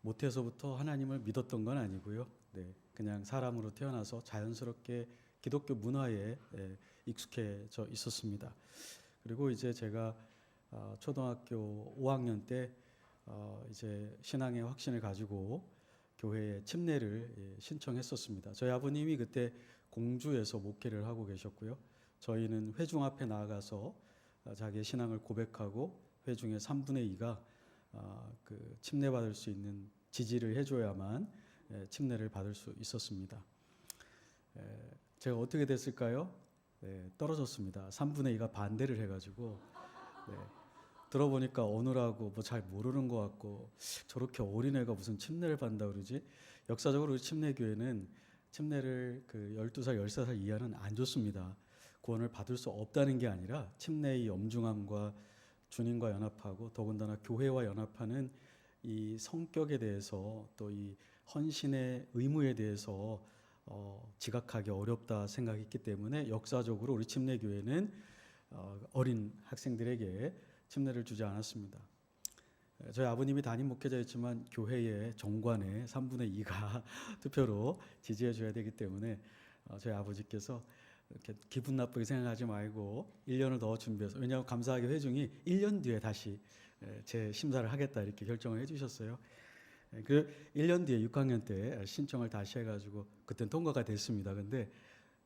모태에서부터 하나님을 믿었던 건 아니고요. 네, 그냥 사람으로 태어나서 자연스럽게 기독교 문화에 익숙해져 있었습니다. 그리고 이제 제가 초등학교 5학년 때 이제 신앙의 확신을 가지고 교회에 침례를 신청했었습니다. 저희 아버님이 그때 공주에서 목회를 하고 계셨고요. 저희는 회중 앞에 나아가서 자기의 신앙을 고백하고 회중의 3분의 2가 그 침례 받을 수 있는 지지를 해줘야만 침례를 받을 수 있었습니다. 제가 어떻게 됐을까요? 떨어졌습니다. 3분의 2가 반대를 해가지고 들어보니까 어느라고 뭐 잘 모르는 것 같고 저렇게 어린애가 무슨 침례를 받는다 그러지? 역사적으로 우리 침례교회는 침례를 그 12살, 13살 이하는 안 줬습니다. 구원을 받을 수 없다는 게 아니라 침례의 엄중함과 주님과 연합하고 더군다나 교회와 연합하는 이 성격에 대해서 또 이 헌신의 의무에 대해서 지각하기 어렵다 생각했기 때문에 역사적으로 우리 침례교회는 어린 학생들에게 침례를 주지 않았습니다. 저희 아버님이 담임 목회자였지만 교회의 정관의 3분의 2가 투표로 지지해 줘야 되기 때문에 저희 아버지께서 이렇게 기분 나쁘게 생각하지 말고 1년을 더 준비해서, 왜냐하면 감사하게 회중이 1년 뒤에 다시 제 심사를 하겠다 이렇게 결정을 해주셨어요. 그 1년 뒤에 6학년 때 신청을 다시 해가지고 그땐 통과가 됐습니다. 근데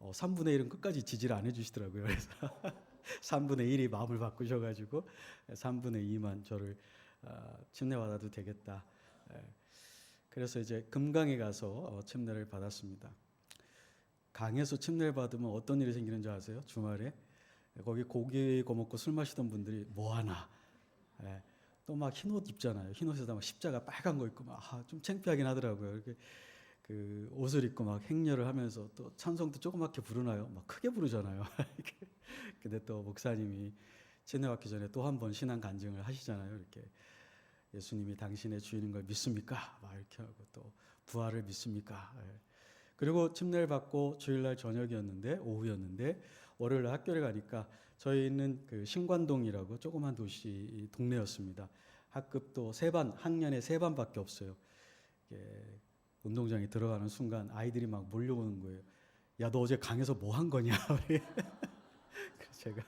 3분의 1은 끝까지 지지를 안 해주시더라고요. 그래서 3분의 1이 마음을 바꾸셔가지고 3분의 2만 저를 침례받아도 되겠다. 그래서 이제 금강에 가서 침례를 받았습니다. 강에서 침례를 받으면 어떤 일이 생기는 줄 아세요? 주말에 거기 고기 구워 먹고 술 마시던 분들이 뭐 하나 또 막 흰 옷 입잖아요. 흰 옷에다 막 십자가 빨간 거 입고 막 좀 창피하긴 하더라고요. 이렇게 그 옷을 입고 막 행렬을 하면서 또 찬송도 조그맣게 부르나요? 막 크게 부르잖아요. 근데 또 목사님이 침례 받기 전에 또 한 번 신앙 간증을 하시잖아요. 이렇게 예수님이 당신의 주인인 걸 믿습니까? 막 이렇게 하고 또 부활을 믿습니까? 그리고 침례를 받고 주일날 저녁이었는데 오후였는데 월요일 학교를 가니까 저희는 그 신관동이라고 조그만 도시 동네였습니다. 학급도 학년에 3반밖에 없어요. 운동장에 들어가는 순간 아이들이 막 몰려오는 거예요. 야, 너 어제 강에서 뭐 한 거냐? 그래서 제가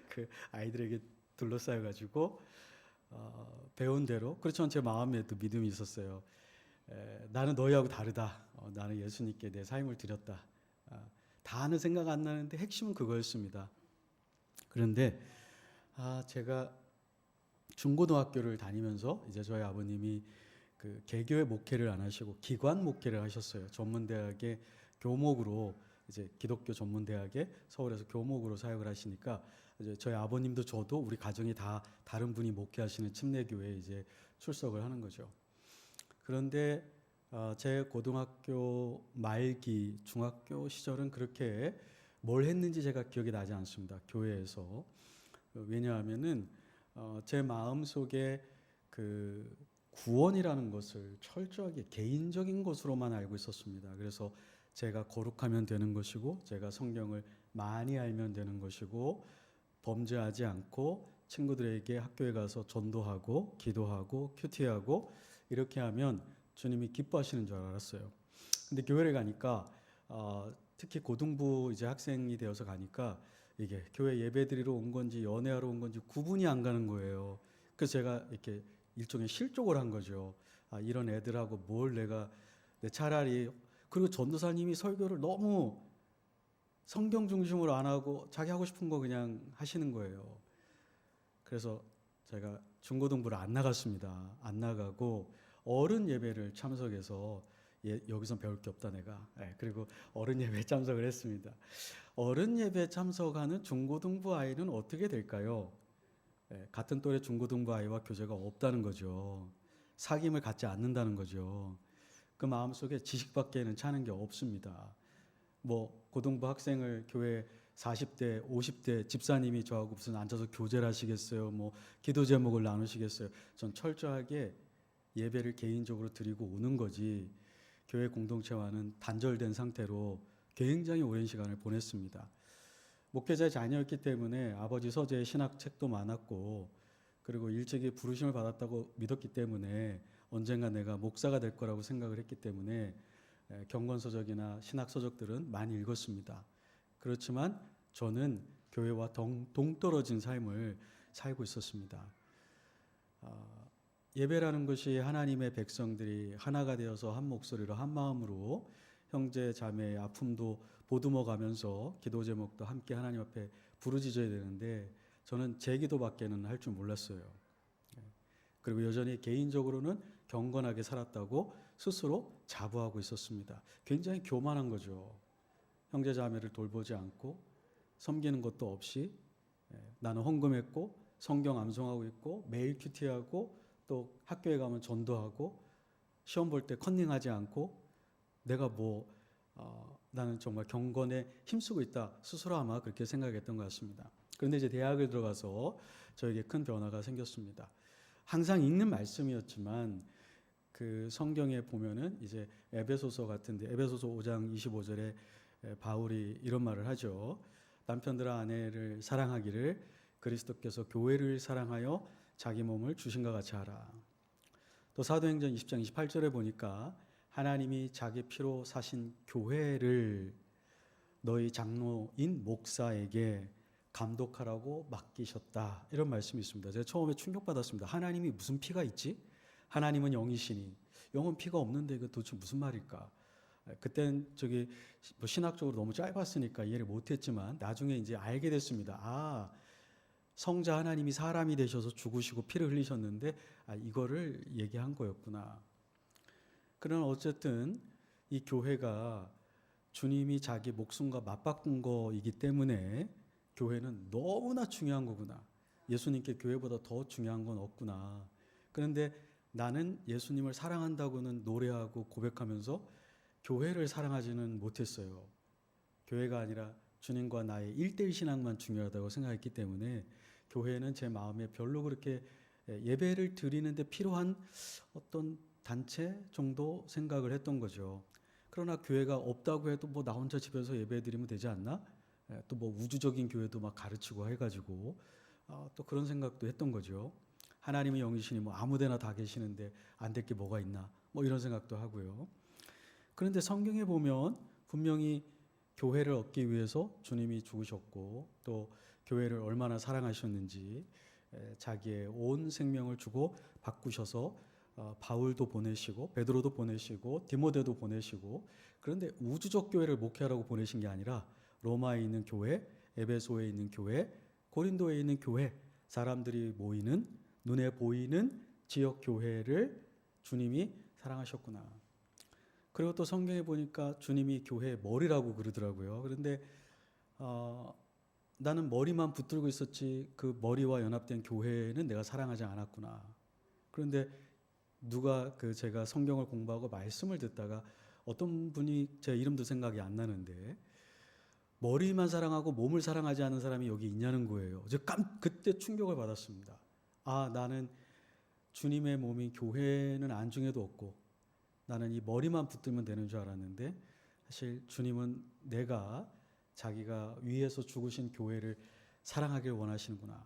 그 아이들에게 둘러싸여 가지고 배운 대로, 그렇지만 제 마음에도 믿음이 있었어요. 나는 너희하고 다르다. 나는 예수님께 내 삶을 드렸다. 다는 생각 안 나는데 핵심은 그거였습니다. 그런데 제가 중고등학교를 다니면서 이제 저희 아버님이 그 개교의 목회를 안 하시고 기관 목회를 하셨어요. 전문대학의 교목으로, 이제 기독교 전문대학에 서울에서 교목으로 사역을 하시니까 이제 저희 아버님도 저도 우리 가정이 다 다른 분이 목회하시는 침례교회에 이제 출석을 하는 거죠. 그런데 제 고등학교 말기, 중학교 시절은 그렇게 뭘 했는지 제가 기억이 나지 않습니다. 교회에서. 왜냐하면은 제 마음 속에 그 구원이라는 것을 철저하게 개인적인 것으로만 알고 있었습니다. 그래서 제가 거룩하면 되는 것이고, 제가 성경을 많이 알면 되는 것이고, 범죄하지 않고 친구들에게 학교에 가서 전도하고 기도하고 큐티하고 이렇게 하면 주님이 기뻐하시는 줄 알았어요. 근데 교회를 가니까 특히 고등부 이제 학생이 되어서 가니까 이게 교회 예배드리러 온 건지 연애하러 온 건지 구분이 안 가는 거예요. 그래서 제가 이렇게 일종의 실족을 한 거죠. 이런 애들하고 뭘 내가 차라리. 그리고 전도사님이 설교를 너무 성경 중심으로 안 하고 자기 하고 싶은 거 그냥 하시는 거예요. 그래서 제가 중고등부를 안 나갔습니다. 안 나가고 어른 예배를 참석해서 여기서 배울 게 없다 내가. 그리고 어른 예배에 참석을 했습니다. 어른 예배에 참석하는 중고등부 아이는 어떻게 될까요? 같은 또래 중고등부 아이와 교제가 없다는 거죠. 사귐을 갖지 않는다는 거죠. 그 마음속에 지식밖에는 차는 게 없습니다. 뭐 고등부 학생을 교회 40대, 50대 집사님이 저하고 무슨 앉아서 교제를 하시겠어요? 뭐 기도 제목을 나누시겠어요? 전 철저하게 예배를 개인적으로 드리고 오는 거지, 교회 공동체와는 단절된 상태로 굉장히 오랜 시간을 보냈습니다. 목회자의 자녀였기 때문에 아버지 서재에 신학책도 많았고, 그리고 일찍이 부르심을 받았다고 믿었기 때문에 언젠가 내가 목사가 될 거라고 생각을 했기 때문에 경건서적이나 신학서적들은 많이 읽었습니다. 그렇지만 저는 교회와 동떨어진 삶을 살고 있었습니다. 예배라는 것이 하나님의 백성들이 하나가 되어서 한 목소리로 한 마음으로 형제 자매의 아픔도 보듬어 가면서 기도 제목도 함께 하나님 앞에 부르짖어야 되는데 저는 제 기도밖에는 할 줄 몰랐어요. 그리고 여전히 개인적으로는 경건하게 살았다고 스스로 자부하고 있었습니다. 굉장히 교만한 거죠. 형제 자매를 돌보지 않고 섬기는 것도 없이 나는 헌금했고 성경 암송하고 있고 매일 큐티하고 또 학교에 가면 전도하고 시험 볼 때 컨닝하지 않고 내가 나는 정말 경건에 힘쓰고 있다 스스로 아마 그렇게 생각했던 것 같습니다. 그런데 이제 대학을 들어가서 저에게 큰 변화가 생겼습니다. 항상 읽는 말씀이었지만 그 성경에 보면은 이제 에베소서 같은데 에베소서 5장 25절에 바울이 이런 말을 하죠. 남편들아 아내를 사랑하기를 그리스도께서 교회를 사랑하여 자기 몸을 주신과 같이 하라. 또 사도행전 20장 28절에 보니까 하나님이 자기 피로 사신 교회를 너희 장로인 목사에게 감독하라고 맡기셨다. 이런 말씀이 있습니다. 제가 처음에 충격받았습니다. 하나님이 무슨 피가 있지? 하나님은 영이시니 영은 피가 없는데 이거 도대체 무슨 말일까? 그땐 신학적으로 너무 짧았으니까 이해를 못했지만 나중에 이제 알게 됐습니다. 성자 하나님이 사람이 되셔서 죽으시고 피를 흘리셨는데 이거를 얘기한 거였구나. 그러나 어쨌든 이 교회가 주님이 자기 목숨과 맞바꾼 거이기 때문에 교회는 너무나 중요한 거구나. 예수님께 교회보다 더 중요한 건 없구나. 그런데 나는 예수님을 사랑한다고는 노래하고 고백하면서 교회를 사랑하지는 못했어요. 교회가 아니라 주님과 나의 1:1 신앙만 중요하다고 생각했기 때문에 교회는 제 마음에 별로 그렇게 예배를 드리는데 필요한 어떤 단체 정도 생각을 했던 거죠. 그러나 교회가 없다고 해도 나 혼자 집에서 예배 드리면 되지 않나? 또 우주적인 교회도 막 가르치고 해가지고 또 그런 생각도 했던 거죠. 하나님의 영이시니 아무데나 다 계시는데 안 될 게 뭐가 있나? 이런 생각도 하고요. 그런데 성경에 보면 분명히 교회를 얻기 위해서 주님이 죽으셨고 또 교회를 얼마나 사랑하셨는지 자기의 온 생명을 주고 바꾸셔서 바울도 보내시고 베드로도 보내시고 디모데도 보내시고 그런데 우주적 교회를 목회하라고 보내신 게 아니라 로마에 있는 교회, 에베소에 있는 교회, 고린도에 있는 교회, 사람들이 모이는 눈에 보이는 지역 교회를 주님이 사랑하셨구나. 그리고 또 성경에 보니까 주님이 교회의 머리라고 그러더라고요. 그런데 나는 머리만 붙들고 있었지 그 머리와 연합된 교회는 내가 사랑하지 않았구나. 그런데 누가 제가 성경을 공부하고 말씀을 듣다가 어떤 분이 제 이름도 생각이 안 나는데 머리만 사랑하고 몸을 사랑하지 않는 사람이 여기 있냐는 거예요. 그때 충격을 받았습니다. 나는 주님의 몸인 교회는 안중에도 없고 나는 이 머리만 붙들면 되는 줄 알았는데 사실 주님은 내가 자기가 위에서 죽으신 교회를 사랑하길 원하시는구나.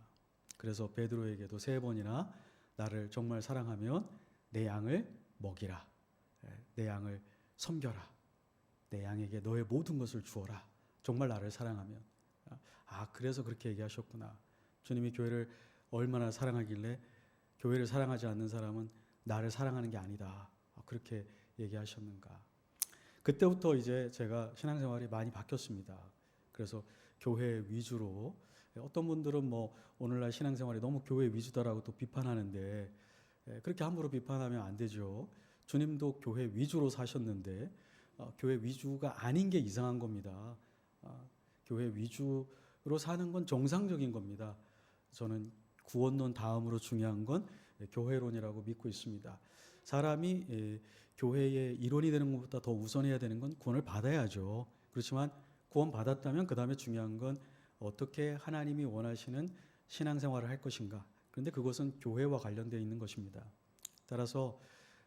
그래서 베드로에게도 3번이나 나를 정말 사랑하면 내 양을 먹이라. 내 양을 섬겨라. 내 양에게 너의 모든 것을 주어라. 정말 나를 사랑하면. 그래서 그렇게 얘기하셨구나. 주님이 교회를 얼마나 사랑하길래 교회를 사랑하지 않는 사람은 나를 사랑하는 게 아니다. 그렇게 얘기하셨는가. 그때부터 이제 제가 신앙생활이 많이 바뀌었습니다. 그래서 교회 위주로 어떤 분들은 오늘날 신앙생활이 너무 교회 위주다라고 또 비판하는데 그렇게 함부로 비판하면 안 되죠. 주님도 교회 위주로 사셨는데 교회 위주가 아닌 게 이상한 겁니다. 교회 위주로 사는 건 정상적인 겁니다. 저는 구원론 다음으로 중요한 건 교회론이라고 믿고 있습니다. 사람이 교회의 일원이 되는 것보다 더 우선해야 되는 건 구원을 받아야죠. 그렇지만 구원 받았다면 그 다음에 중요한 건 어떻게 하나님이 원하시는 신앙생활을 할 것인가. 그런데 그것은 교회와 관련되어 있는 것입니다. 따라서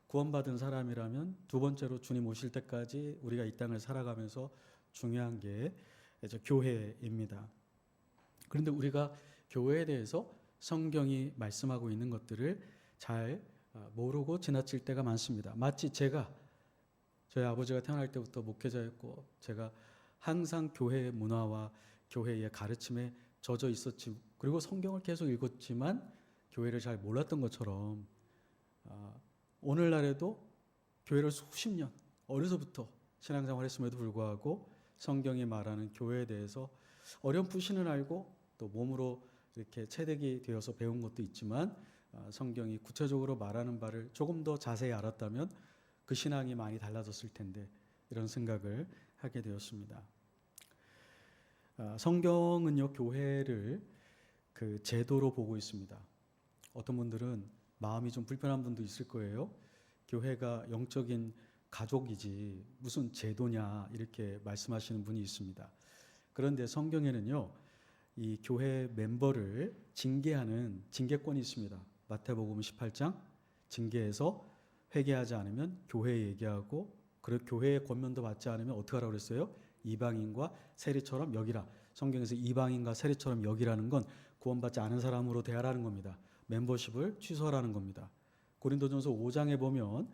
구원받은 사람이라면 두 번째로 주님 오실 때까지 우리가 이 땅을 살아가면서 중요한 게 교회입니다. 그런데 우리가 교회에 대해서 성경이 말씀하고 있는 것들을 잘 모르고 지나칠 때가 많습니다. 마치 제가 저희 아버지가 태어날 때부터 목회자였고 제가 항상 교회의 문화와 교회의 가르침에 젖어 있었지, 그리고 성경을 계속 읽었지만 교회를 잘 몰랐던 것처럼 오늘날에도 교회를 수십 년 어려서부터 신앙생활을 했음에도 불구하고 성경이 말하는 교회에 대해서 어렴풋이는 알고 또 몸으로 이렇게 체득이 되어서 배운 것도 있지만 성경이 구체적으로 말하는 바를 조금 더 자세히 알았다면 그 신앙이 많이 달라졌을 텐데, 이런 생각을 하게 되었습니다. 성경은요, 교회를 그 제도로 보고 있습니다. 어떤 분들은 마음이 좀 불편한 분도 있을 거예요. 교회가 영적인 가족이지 무슨 제도냐 이렇게 말씀하시는 분이 있습니다. 그런데 성경에는요, 이 교회 멤버를 징계하는 징계권이 있습니다. 마태복음 18장 징계에서 회개하지 않으면 교회에 얘기하고, 그리고 교회의 권면도 받지 않으면 어떻게 하라고 그랬어요? 이방인과 세리처럼 여기라. 성경에서 이방인과 세리처럼 여기라는 건 구원받지 않은 사람으로 대하라는 겁니다. 멤버십을 취소하라는 겁니다. 고린도전서 5장에 보면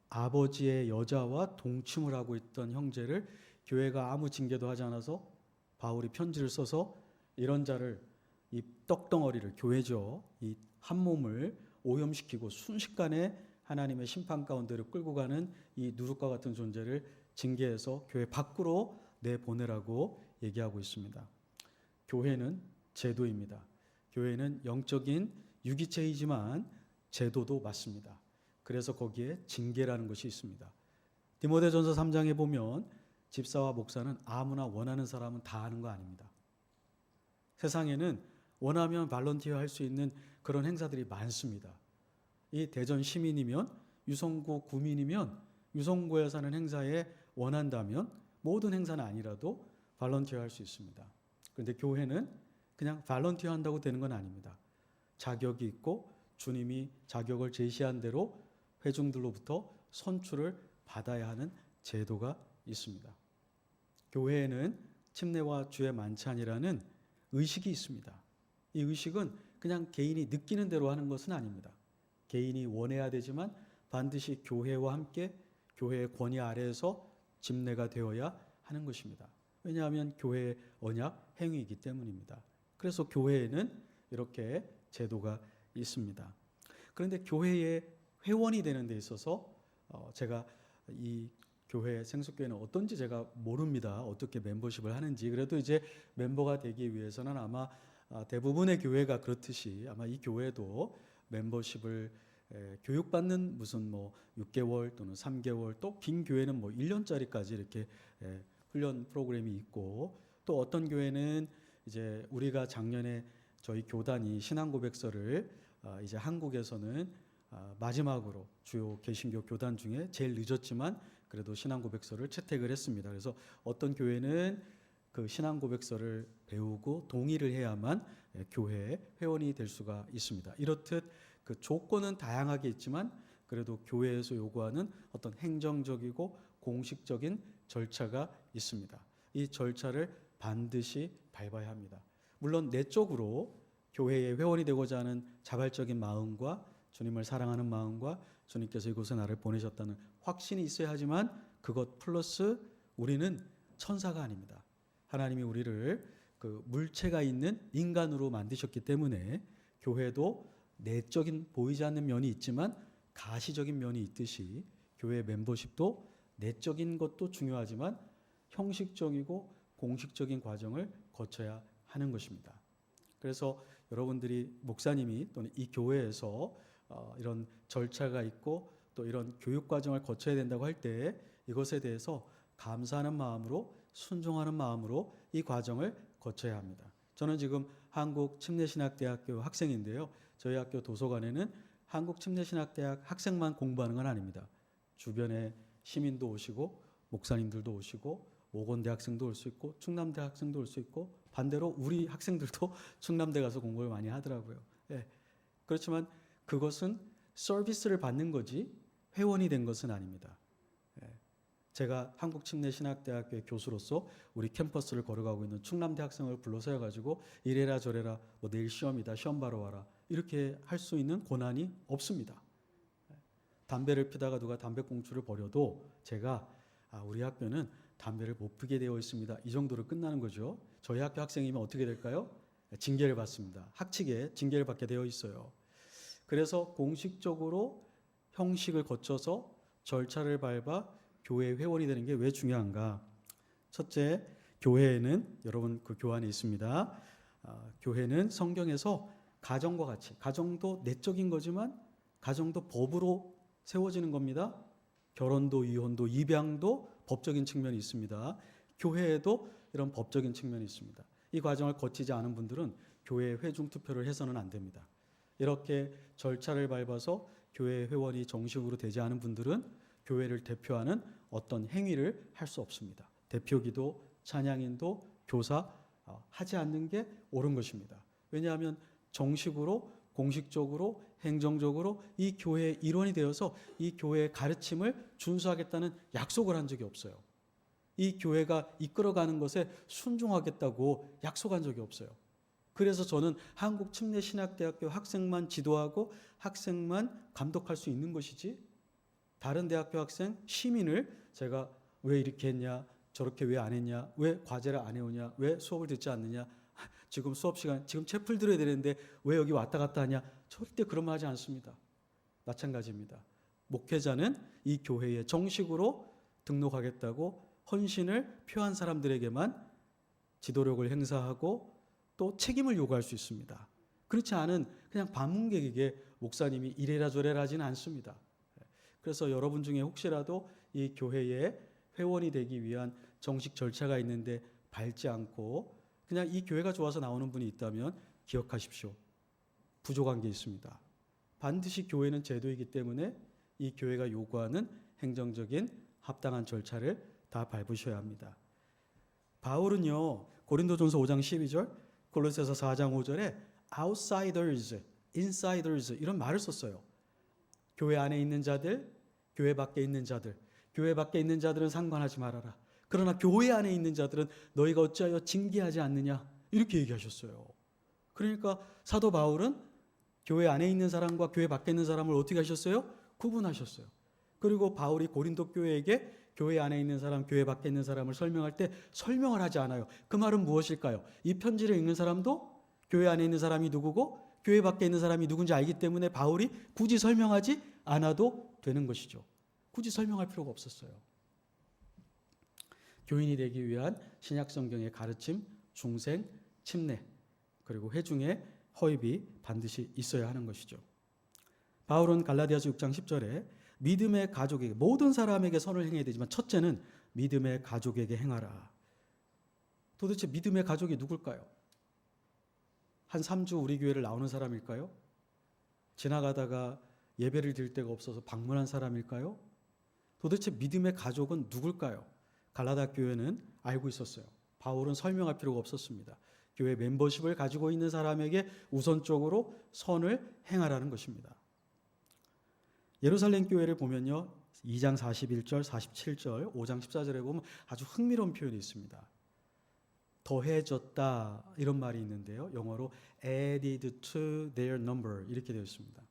아버지의 여자와 동침을 하고 있던 형제를 교회가 아무 징계도 하지 않아서 바울이 편지를 써서 이런 자를, 이 떡덩어리를, 교회죠, 이 한 몸을 오염시키고 순식간에 하나님의 심판 가운데로 끌고 가는 이 누룩과 같은 존재를 징계해서 교회 밖으로 내보내라고 얘기하고 있습니다. 교회는 제도입니다. 교회는 영적인 유기체이지만 제도도 맞습니다. 그래서 거기에 징계라는 것이 있습니다. 디모데전서 3장에 보면 집사와 목사는 아무나 원하는 사람은 다 하는 거 아닙니다. 세상에는 원하면 발런티어 할 수 있는 그런 행사들이 많습니다. 이 대전 시민이면, 유성구 구민이면 유성구에 사는 행사에 원한다면 모든 행사는 아니라도 발런티어 할 수 있습니다. 그런데 교회는 그냥 발런티어 한다고 되는 건 아닙니다. 자격이 있고 주님이 자격을 제시한 대로 회중들로부터 선출을 받아야 하는 제도가 있습니다. 교회에는 침례와 주의 만찬이라는 의식이 있습니다. 이 의식은 그냥 개인이 느끼는 대로 하는 것은 아닙니다. 개인이 원해야 되지만 반드시 교회와 함께 교회의 권위 아래에서 집례가 되어야 하는 것입니다. 왜냐하면 교회의 언약 행위이기 때문입니다. 그래서 교회에는 이렇게 제도가 있습니다. 그런데 교회의 회원이 되는 데 있어서 제가 이 교회, 생수교회는 어떤지 제가 모릅니다. 어떻게 멤버십을 하는지. 그래도 이제 멤버가 되기 위해서는 아마 대부분의 교회가 그렇듯이 아마 이 교회도 멤버십을 교육받는 무슨 6개월 또는 3개월, 또 긴 교회는 1년짜리까지 이렇게 훈련 프로그램이 있고, 또 어떤 교회는 이제 우리가 작년에 저희 교단이 신앙고백서를 이제 한국에서는 마지막으로 주요 개신교 교단 중에 제일 늦었지만 그래도 신앙고백서를 채택을 했습니다. 그래서 어떤 교회는 그 신앙고백서를 배우고 동의를 해야만 교회의 회원이 될 수가 있습니다. 이렇듯 그 조건은 다양하게 있지만 그래도 교회에서 요구하는 어떤 행정적이고 공식적인 절차가 있습니다. 이 절차를 반드시 밟아야 합니다. 물론 내적으로 교회의 회원이 되고자 하는 자발적인 마음과 주님을 사랑하는 마음과 주님께서 이곳에 나를 보내셨다는 확신이 있어야 하지만 그것 플러스 우리는 천사가 아닙니다. 하나님이 우리를 그 물체가 있는 인간으로 만드셨기 때문에 교회도 내적인 보이지 않는 면이 있지만 가시적인 면이 있듯이 교회 멤버십도 내적인 것도 중요하지만 형식적이고 공식적인 과정을 거쳐야 하는 것입니다. 그래서 여러분들이 목사님이 또는 이 교회에서 이런 절차가 있고 또 이런 교육 과정을 거쳐야 된다고 할 때 이것에 대해서 감사하는 마음으로, 순종하는 마음으로 이 과정을 거쳐야 합니다. 저는 지금 한국침례신학대학교 학생인데요. 저희 학교 도서관에는 한국침례신학대학 학생만 공부하는 건 아닙니다. 주변에 시민도 오시고 목사님들도 오시고 오건대 학생도 올 수 있고 충남대 학생도 올 수 있고 반대로 우리 학생들도 충남대 가서 공부를 많이 하더라고요. 예. 그렇지만 그것은 서비스를 받는 거지 회원이 된 것은 아닙니다. 예. 제가 한국침례신학대학교의 교수로서 우리 캠퍼스를 걸어가고 있는 충남대 학생을 불러서 해가지고 이래라 저래라 내일 시험이다 시험 봐러 와라 이렇게 할 수 있는 권한이 없습니다. 예. 담배를 피다가 누가 담배꽁초를 버려도 제가 우리 학교는 담배를 못 피게 되어 있습니다. 이 정도로 끝나는 거죠. 저희 학교 학생이면 어떻게 될까요? 징계를 받습니다. 학칙에 징계를 받게 되어 있어요. 그래서 공식적으로 형식을 거쳐서 절차를 밟아 교회 회원이 되는 게 왜 중요한가? 첫째, 교회에는 여러분 그 교환에 있습니다. 교회는 성경에서 가정과 같이, 가정도 내적인 거지만 가정도 법으로 세워지는 겁니다. 결혼도 이혼도 입양도 법적인 측면이 있습니다. 교회에도 이런 법적인 측면이 있습니다. 이 과정을 거치지 않은 분들은 교회 회중 투표를 해서는 안 됩니다. 이렇게 절차를 밟아서 교회 회원이 정식으로 되지 않은 분들은 교회를 대표하는 어떤 행위를 할 수 없습니다. 대표기도, 찬양인도, 교사 하지 않는 게 옳은 것입니다. 왜냐하면 정식으로, 공식적으로, 행정적으로 이 교회의 일원이 되어서 이 교회의 가르침을 준수하겠다는 약속을 한 적이 없어요. 이 교회가 이끌어가는 것에 순종하겠다고 약속한 적이 없어요. 그래서 저는 한국침례신학대학교 학생만 지도하고 학생만 감독할 수 있는 것이지, 다른 대학교 학생, 시민을 제가 왜 이렇게 했냐, 저렇게 왜 안 했냐, 왜 과제를 안 해오냐, 왜 수업을 듣지 않느냐, 지금 수업 시간, 지금 책풀 들어야 되는데 왜 여기 왔다 갔다 하냐, 절대 그런 말 하지 않습니다. 마찬가지입니다. 목회자는 이 교회에 정식으로 등록하겠다고 헌신을 표한 사람들에게만 지도력을 행사하고 또 책임을 요구할 수 있습니다. 그렇지 않은 그냥 방문객에게 목사님이 이래라 저래라 하지는 않습니다. 그래서 여러분 중에 혹시라도 이 교회에 회원이 되기 위한 정식 절차가 있는데 밟지 않고 그냥 이 교회가 좋아서 나오는 분이 있다면 기억하십시오. 부족한 게 있습니다. 반드시 교회는 제도이기 때문에 이 교회가 요구하는 행정적인 합당한 절차를 다 밟으셔야 합니다. 바울은요, 고린도전서 5장 12절, 골로새서 4장 5절에 outsiders, insiders 이런 말을 썼어요. 교회 안에 있는 자들, 교회 밖에 있는 자들, 교회 밖에 있는 자들은 상관하지 말아라. 그러나 교회 안에 있는 자들은 너희가 어찌하여 징계하지 않느냐, 이렇게 얘기하셨어요. 그러니까 사도 바울은 교회 안에 있는 사람과 교회 밖에 있는 사람을 어떻게 하셨어요? 구분하셨어요. 그리고 바울이 고린도 교회에게 교회 안에 있는 사람, 교회 밖에 있는 사람을 설명할 때 설명을 하지 않아요. 그 말은 무엇일까요? 이 편지를 읽는 사람도 교회 안에 있는 사람이 누구고 교회 밖에 있는 사람이 누군지 알기 때문에 바울이 굳이 설명하지 않아도 되는 것이죠. 굳이 설명할 필요가 없었어요. 교인이 되기 위한 신약 성경의 가르침, 중생, 침례, 그리고 회중의 허입이 반드시 있어야 하는 것이죠. 바울은 갈라디아서 6장 10절에 믿음의 가족에게, 모든 사람에게 선을 행해야 되지만 첫째는 믿음의 가족에게 행하라. 도대체 믿음의 가족이 누굴까요? 한 3주 우리 교회를 나오는 사람일까요? 지나가다가 예배를 드릴 데가 없어서 방문한 사람일까요? 도대체 믿음의 가족은 누굴까요? 갈라디아 교회는 알고 있었어요. 바울은 설명할 필요가 없었습니다. 교회 멤버십을 가지고 있는 사람에게 우선적으로 선을 행하라는 것입니다. 예루살렘 교회를 보면요, 2장 41절, 47절, 5장 14절에 보면 아주 흥미로운 표현이 있습니다. 더해졌다 이런 말이 있는데요, 영어로 added to their number 이렇게 되어 있습니다.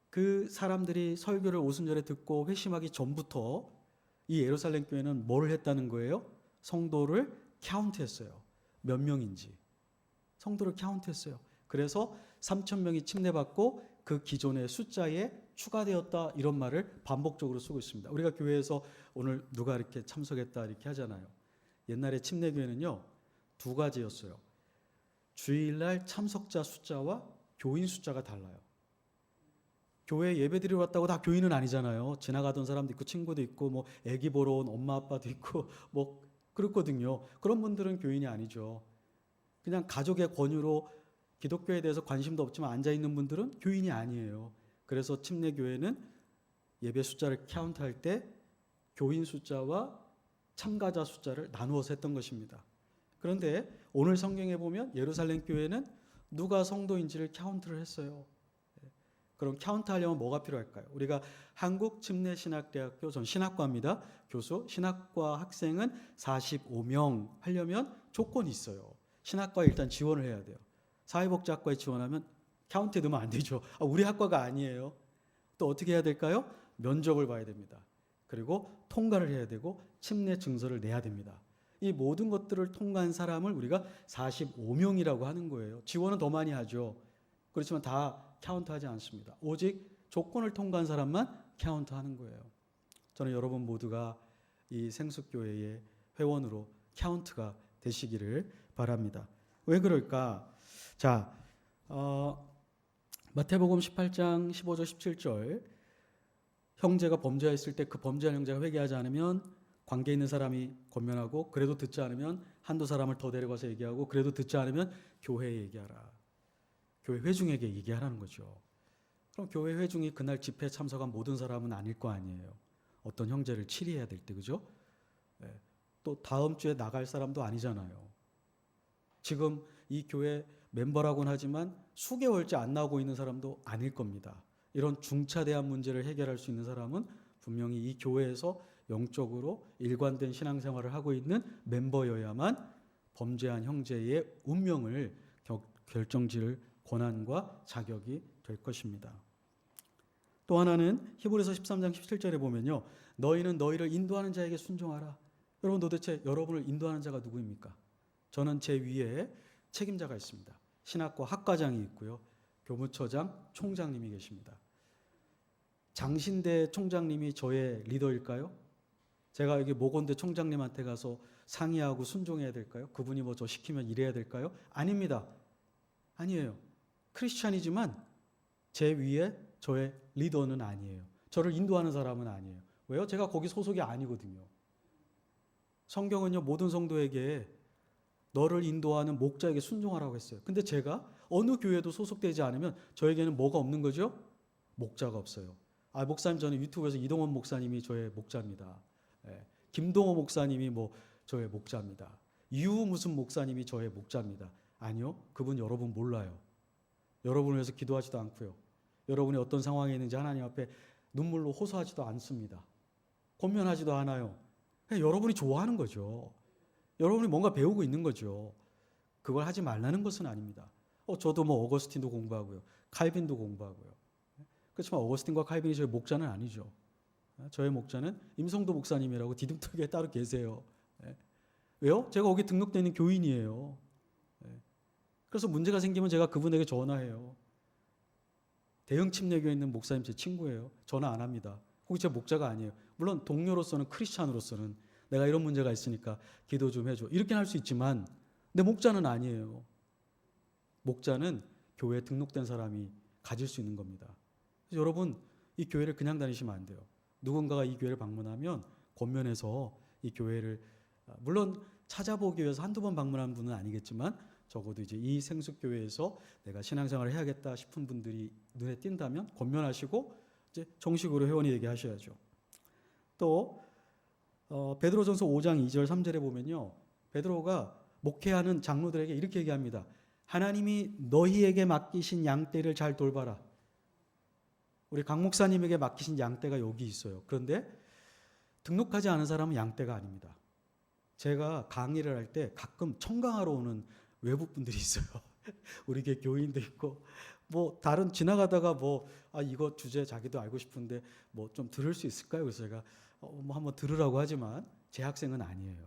그 사람들이 설교를 오순절에 듣고 회심하기 전부터 이 예루살렘 교회는 뭘 했다는 거예요? 성도를 카운트했어요. 몇 명인지 성도를 카운트했어요. 그래서 3,000명이 침례받고 그 기존의 숫자에 추가되었다 이런 말을 반복적으로 쓰고 있습니다. 우리가 교회에서 오늘 누가 이렇게 참석했다 이렇게 하잖아요. 옛날에 침례교회는요, 두 가지였어요. 주일날 참석자 숫자와 교인 숫자가 달라요. 교회 예배드리러 왔다고 다 교인은 아니잖아요. 지나가던 사람도 있고 친구도 있고 뭐 애기 보러 온 엄마 아빠도 있고 뭐 그렇거든요. 그런 분들은 교인이 아니죠. 그냥 가족의 권유로 기독교에 대해서 관심도 없지만 앉아있는 분들은 교인이 아니에요. 그래서 침례교회는 예배 숫자를 카운트할 때 교인 숫자와 참가자 숫자를 나누어서 했던 것입니다. 그런데 오늘 성경에 보면 예루살렘 교회는 누가 성도인지를 카운트를 했어요. 그럼 카운트하려면 뭐가 필요할까요? 우리가 한국침례신학대학교, 전 신학과입니다. 교수, 신학과 학생은 45명 하려면 조건이 있어요. 신학과에 일단 지원을 해야 돼요. 사회복지학과에 지원하면 카운트에 넣으면 안 되죠. 우리 학과가 아니에요. 또 어떻게 해야 될까요? 면접을 봐야 됩니다. 그리고 통과를 해야 되고 침례 증서를 내야 됩니다. 이 모든 것들을 통과한 사람을 우리가 45명이라고 하는 거예요. 지원은 더 많이 하죠. 그렇지만 다 카운트하지 않습니다. 오직 조건을 통과한 사람만 카운트하는 거예요. 저는 여러분 모두가 이 생숙교회의 회원으로 카운트가 되시기를 바랍니다. 왜 그럴까? 자, 마태복음 18장 15절 17절 형제가 범죄했을 때 그 범죄한 형제가 회개하지 않으면 관계 있는 사람이 권면하고 그래도 듣지 않으면 한두 사람을 더 데려가서 얘기하고 그래도 듣지 않으면 교회에 얘기하라. 교회 회중에게 얘기하라는 거죠. 그럼 교회 회중이 그날 집회에 참석한 모든 사람은 아닐 거 아니에요. 어떤 형제를 치리해야 될 때, 그죠? 네. 또 다음 주에 나갈 사람도 아니잖아요. 지금 이 교회 멤버라고는 하지만 수개월째 안 나오고 있는 사람도 아닐 겁니다. 이런 중차대한 문제를 해결할 수 있는 사람은 분명히 이 교회에서 영적으로 일관된 신앙생활을 하고 있는 멤버여야만 범죄한 형제의 운명을 결정지을 권한과 자격이 될 것입니다. 또 하나는 히브리서 13장 17절에 보면요. 너희는 너희를 인도하는 자에게 순종하라. 여러분 도대체 여러분을 인도하는 자가 누구입니까? 저는 제 위에 책임자가 있습니다. 신학과 학과장이 있고요. 교무처장, 총장님이 계십니다. 장신대 총장님이 저의 리더일까요? 제가 여기 모건대 총장님한테 가서 상의하고 순종해야 될까요? 그분이 뭐 저 시키면 이래야 될까요? 아닙니다. 아니에요. 크리스찬이지만 제 위에 저의 리더는 아니에요. 저를 인도하는 사람은 아니에요. 왜요? 제가 거기 소속이 아니거든요. 성경은요, 모든 성도에게 너를 인도하는 목자에게 순종하라고 했어요. 근데 제가 어느 교회도 소속되지 않으면 저에게는 뭐가 없는 거죠? 목자가 없어요. 목사님, 저는 유튜브에서 이동원 목사님이 저의 목자입니다. 김동호 목사님이 뭐 저의 목자입니다. 유 무슨 목사님이 저의 목자입니다. 아니요. 그분 여러분 몰라요. 여러분을 위해서 기도하지도 않고요. 여러분이 어떤 상황에 있는지 하나님 앞에 눈물로 호소하지도 않습니다. 권면하지도 않아요. 그냥 여러분이 좋아하는 거죠. 여러분이 뭔가 배우고 있는 거죠. 그걸 하지 말라는 것은 아닙니다. 저도 뭐 어거스틴도 공부하고요. 칼빈도 공부하고요. 그렇지만 어거스틴과 칼빈이 저의 목자는 아니죠. 저의 목자는 임성도 목사님이라고 디딤터에 따로 계세요. 왜요? 제가 거기 등록되어 있는 교인이에요. 그래서 문제가 생기면 제가 그분에게 전화해요. 대형 침례교에 있는 목사님 제 친구예요. 전화 안 합니다. 거기 제 목자가 아니에요. 물론 동료로서는 크리스찬으로서는 내가 이런 문제가 있으니까 기도 좀 해줘. 이렇게 할 수 있지만 내 목자는 아니에요. 목자는 교회에 등록된 사람이 가질 수 있는 겁니다. 그래서 여러분 이 교회를 그냥 다니시면 안 돼요. 누군가가 이 교회를 방문하면 권면해서 이 교회를 물론 찾아보기 위해서 한두 번 방문한 분은 아니겠지만 적어도 이제 이 생숙교회에서 내가 신앙생활을 해야겠다 싶은 분들이 눈에 띈다면 권면하시고 이제 정식으로 회원이 되게 하셔야죠. 또 베드로전서 5장 2절 3절에 보면요. 베드로가 목회하는 장로들에게 이렇게 얘기합니다. 하나님이 너희에게 맡기신 양떼를 잘 돌봐라. 우리 강 목사님에게 맡기신 양떼가 여기 있어요. 그런데 등록하지 않은 사람은 양떼가 아닙니다. 제가 강의를 할 때 가끔 청강하러 오는 외국 분들이 있어요. 우리 교회 교인도 있고 뭐 다른 지나가다가 이거 주제 자기도 알고 싶은데 뭐 좀 들을 수 있을까요? 그래서 제가 뭐 한번 들으라고 하지만 제 학생은 아니에요.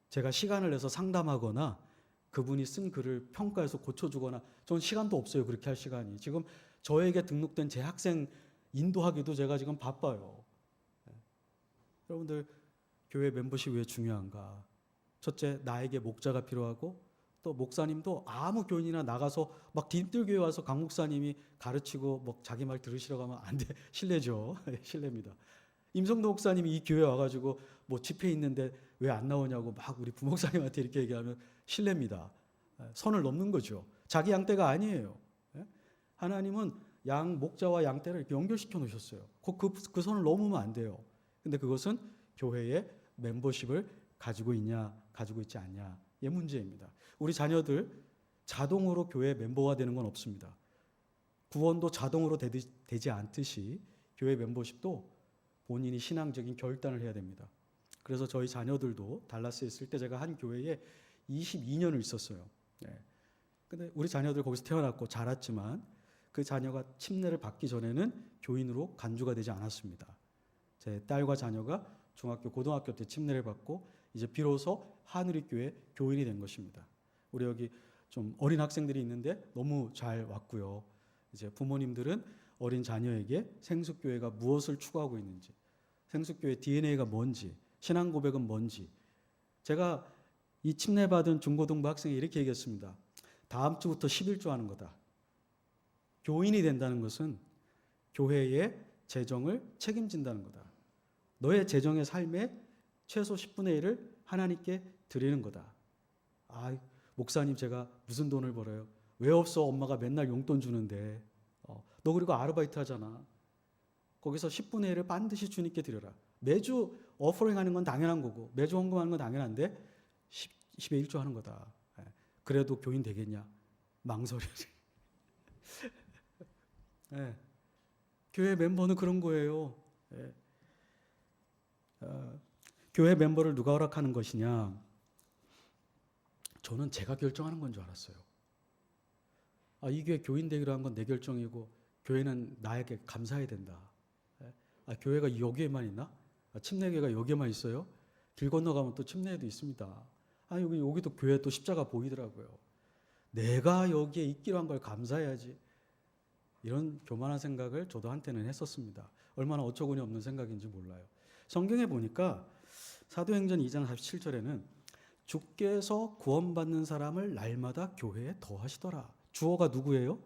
제가 시간을 내서 상담하거나 그분이 쓴 글을 평가해서 고쳐주거나 저는 시간도 없어요. 그렇게 할 시간이. 지금 저에게 등록된 제 학생 인도하기도 제가 지금 바빠요. 여러분들 교회 멤버십 왜 중요한가? 첫째, 나에게 목자가 필요하고 또 목사님도 아무 교인이나 나가서 막 뒷뜰교회 와서 강 목사님이 가르치고 뭐 자기 말 들으시라고 하면 안 돼. 실례죠. 실례입니다. 임성도 목사님이 이 교회 와가지고 뭐 집회 있는데 왜 안 나오냐고 막 우리 부목사님한테 이렇게 얘기하면 실례입니다. 선을 넘는 거죠. 자기 양떼가 아니에요. 하나님은 목자와 양떼를 이렇게 연결시켜 놓으셨어요. 그 선을 넘으면 안 돼요. 근데 그것은 교회의 멤버십을 가지고 있냐, 가지고 있지 않냐의 문제입니다. 우리 자녀들 자동으로 교회 멤버가 되는 건 없습니다. 구원도 자동으로 되지 않듯이 교회 멤버십도 본인이 신앙적인 결단을 해야 됩니다. 그래서 저희 자녀들도 달라스에 있을 때 제가 한 교회에 22년을 있었어요. 근데 우리 자녀들 거기서 태어났고 자랐지만 그 자녀가 침례를 받기 전에는 교인으로 간주가 되지 않았습니다. 제 딸과 자녀가 중학교, 고등학교 때 침례를 받고 이제 비로소 하누리교회 교인이 된 것입니다. 우리 여기 좀 어린 학생들이 있는데 너무 잘 왔고요. 이제 부모님들은 어린 자녀에게 생숙교회가 무엇을 추구하고 있는지, 생숙교회 DNA가 뭔지, 신앙 고백은 뭔지. 제가 이 침례받은 중고등부 학생이 이렇게 얘기했습니다. 다음 주부터 11조 하는 거다. 교인이 된다는 것은 교회의 재정을 책임진다는 거다. 너의 재정의 삶의 최소 10분의 1을 하나님께 드리는 거다. 아, 목사님 제가 무슨 돈을 벌어요? 왜 없어? 엄마가 맨날 용돈 주는데. 너 그리고 아르바이트 하잖아. 거기서 10분의 1을 반드시 주님께 드려라. 매주 어퍼링 하는 건 당연한 거고 매주 헌금하는 건 당연한데 10의 1조 하는 거다. 그래도 교인 되겠냐? 망설여지. 네. 교회 멤버는 그런 거예요. 네. 교회 멤버를 누가 허락하는 것이냐? 저는 제가 결정하는 건 줄 알았어요. 이 교회 교인 되기로 한 건 내 결정이고 교회는 나에게 감사해야 된다. 교회가 여기에만 있나? 침례교회가 여기에만 있어요? 길 건너가면 또 침례회도 있습니다. 여기도 교회 또 십자가 보이더라고요. 내가 여기에 있기로 한 걸 감사해야지. 이런 교만한 생각을 저도 한때는 했었습니다. 얼마나 어처구니 없는 생각인지 몰라요. 성경에 보니까 사도행전 2장 47절에는 주께서 구원받는 사람을 날마다 교회에 더하시더라. 주어가 누구예요?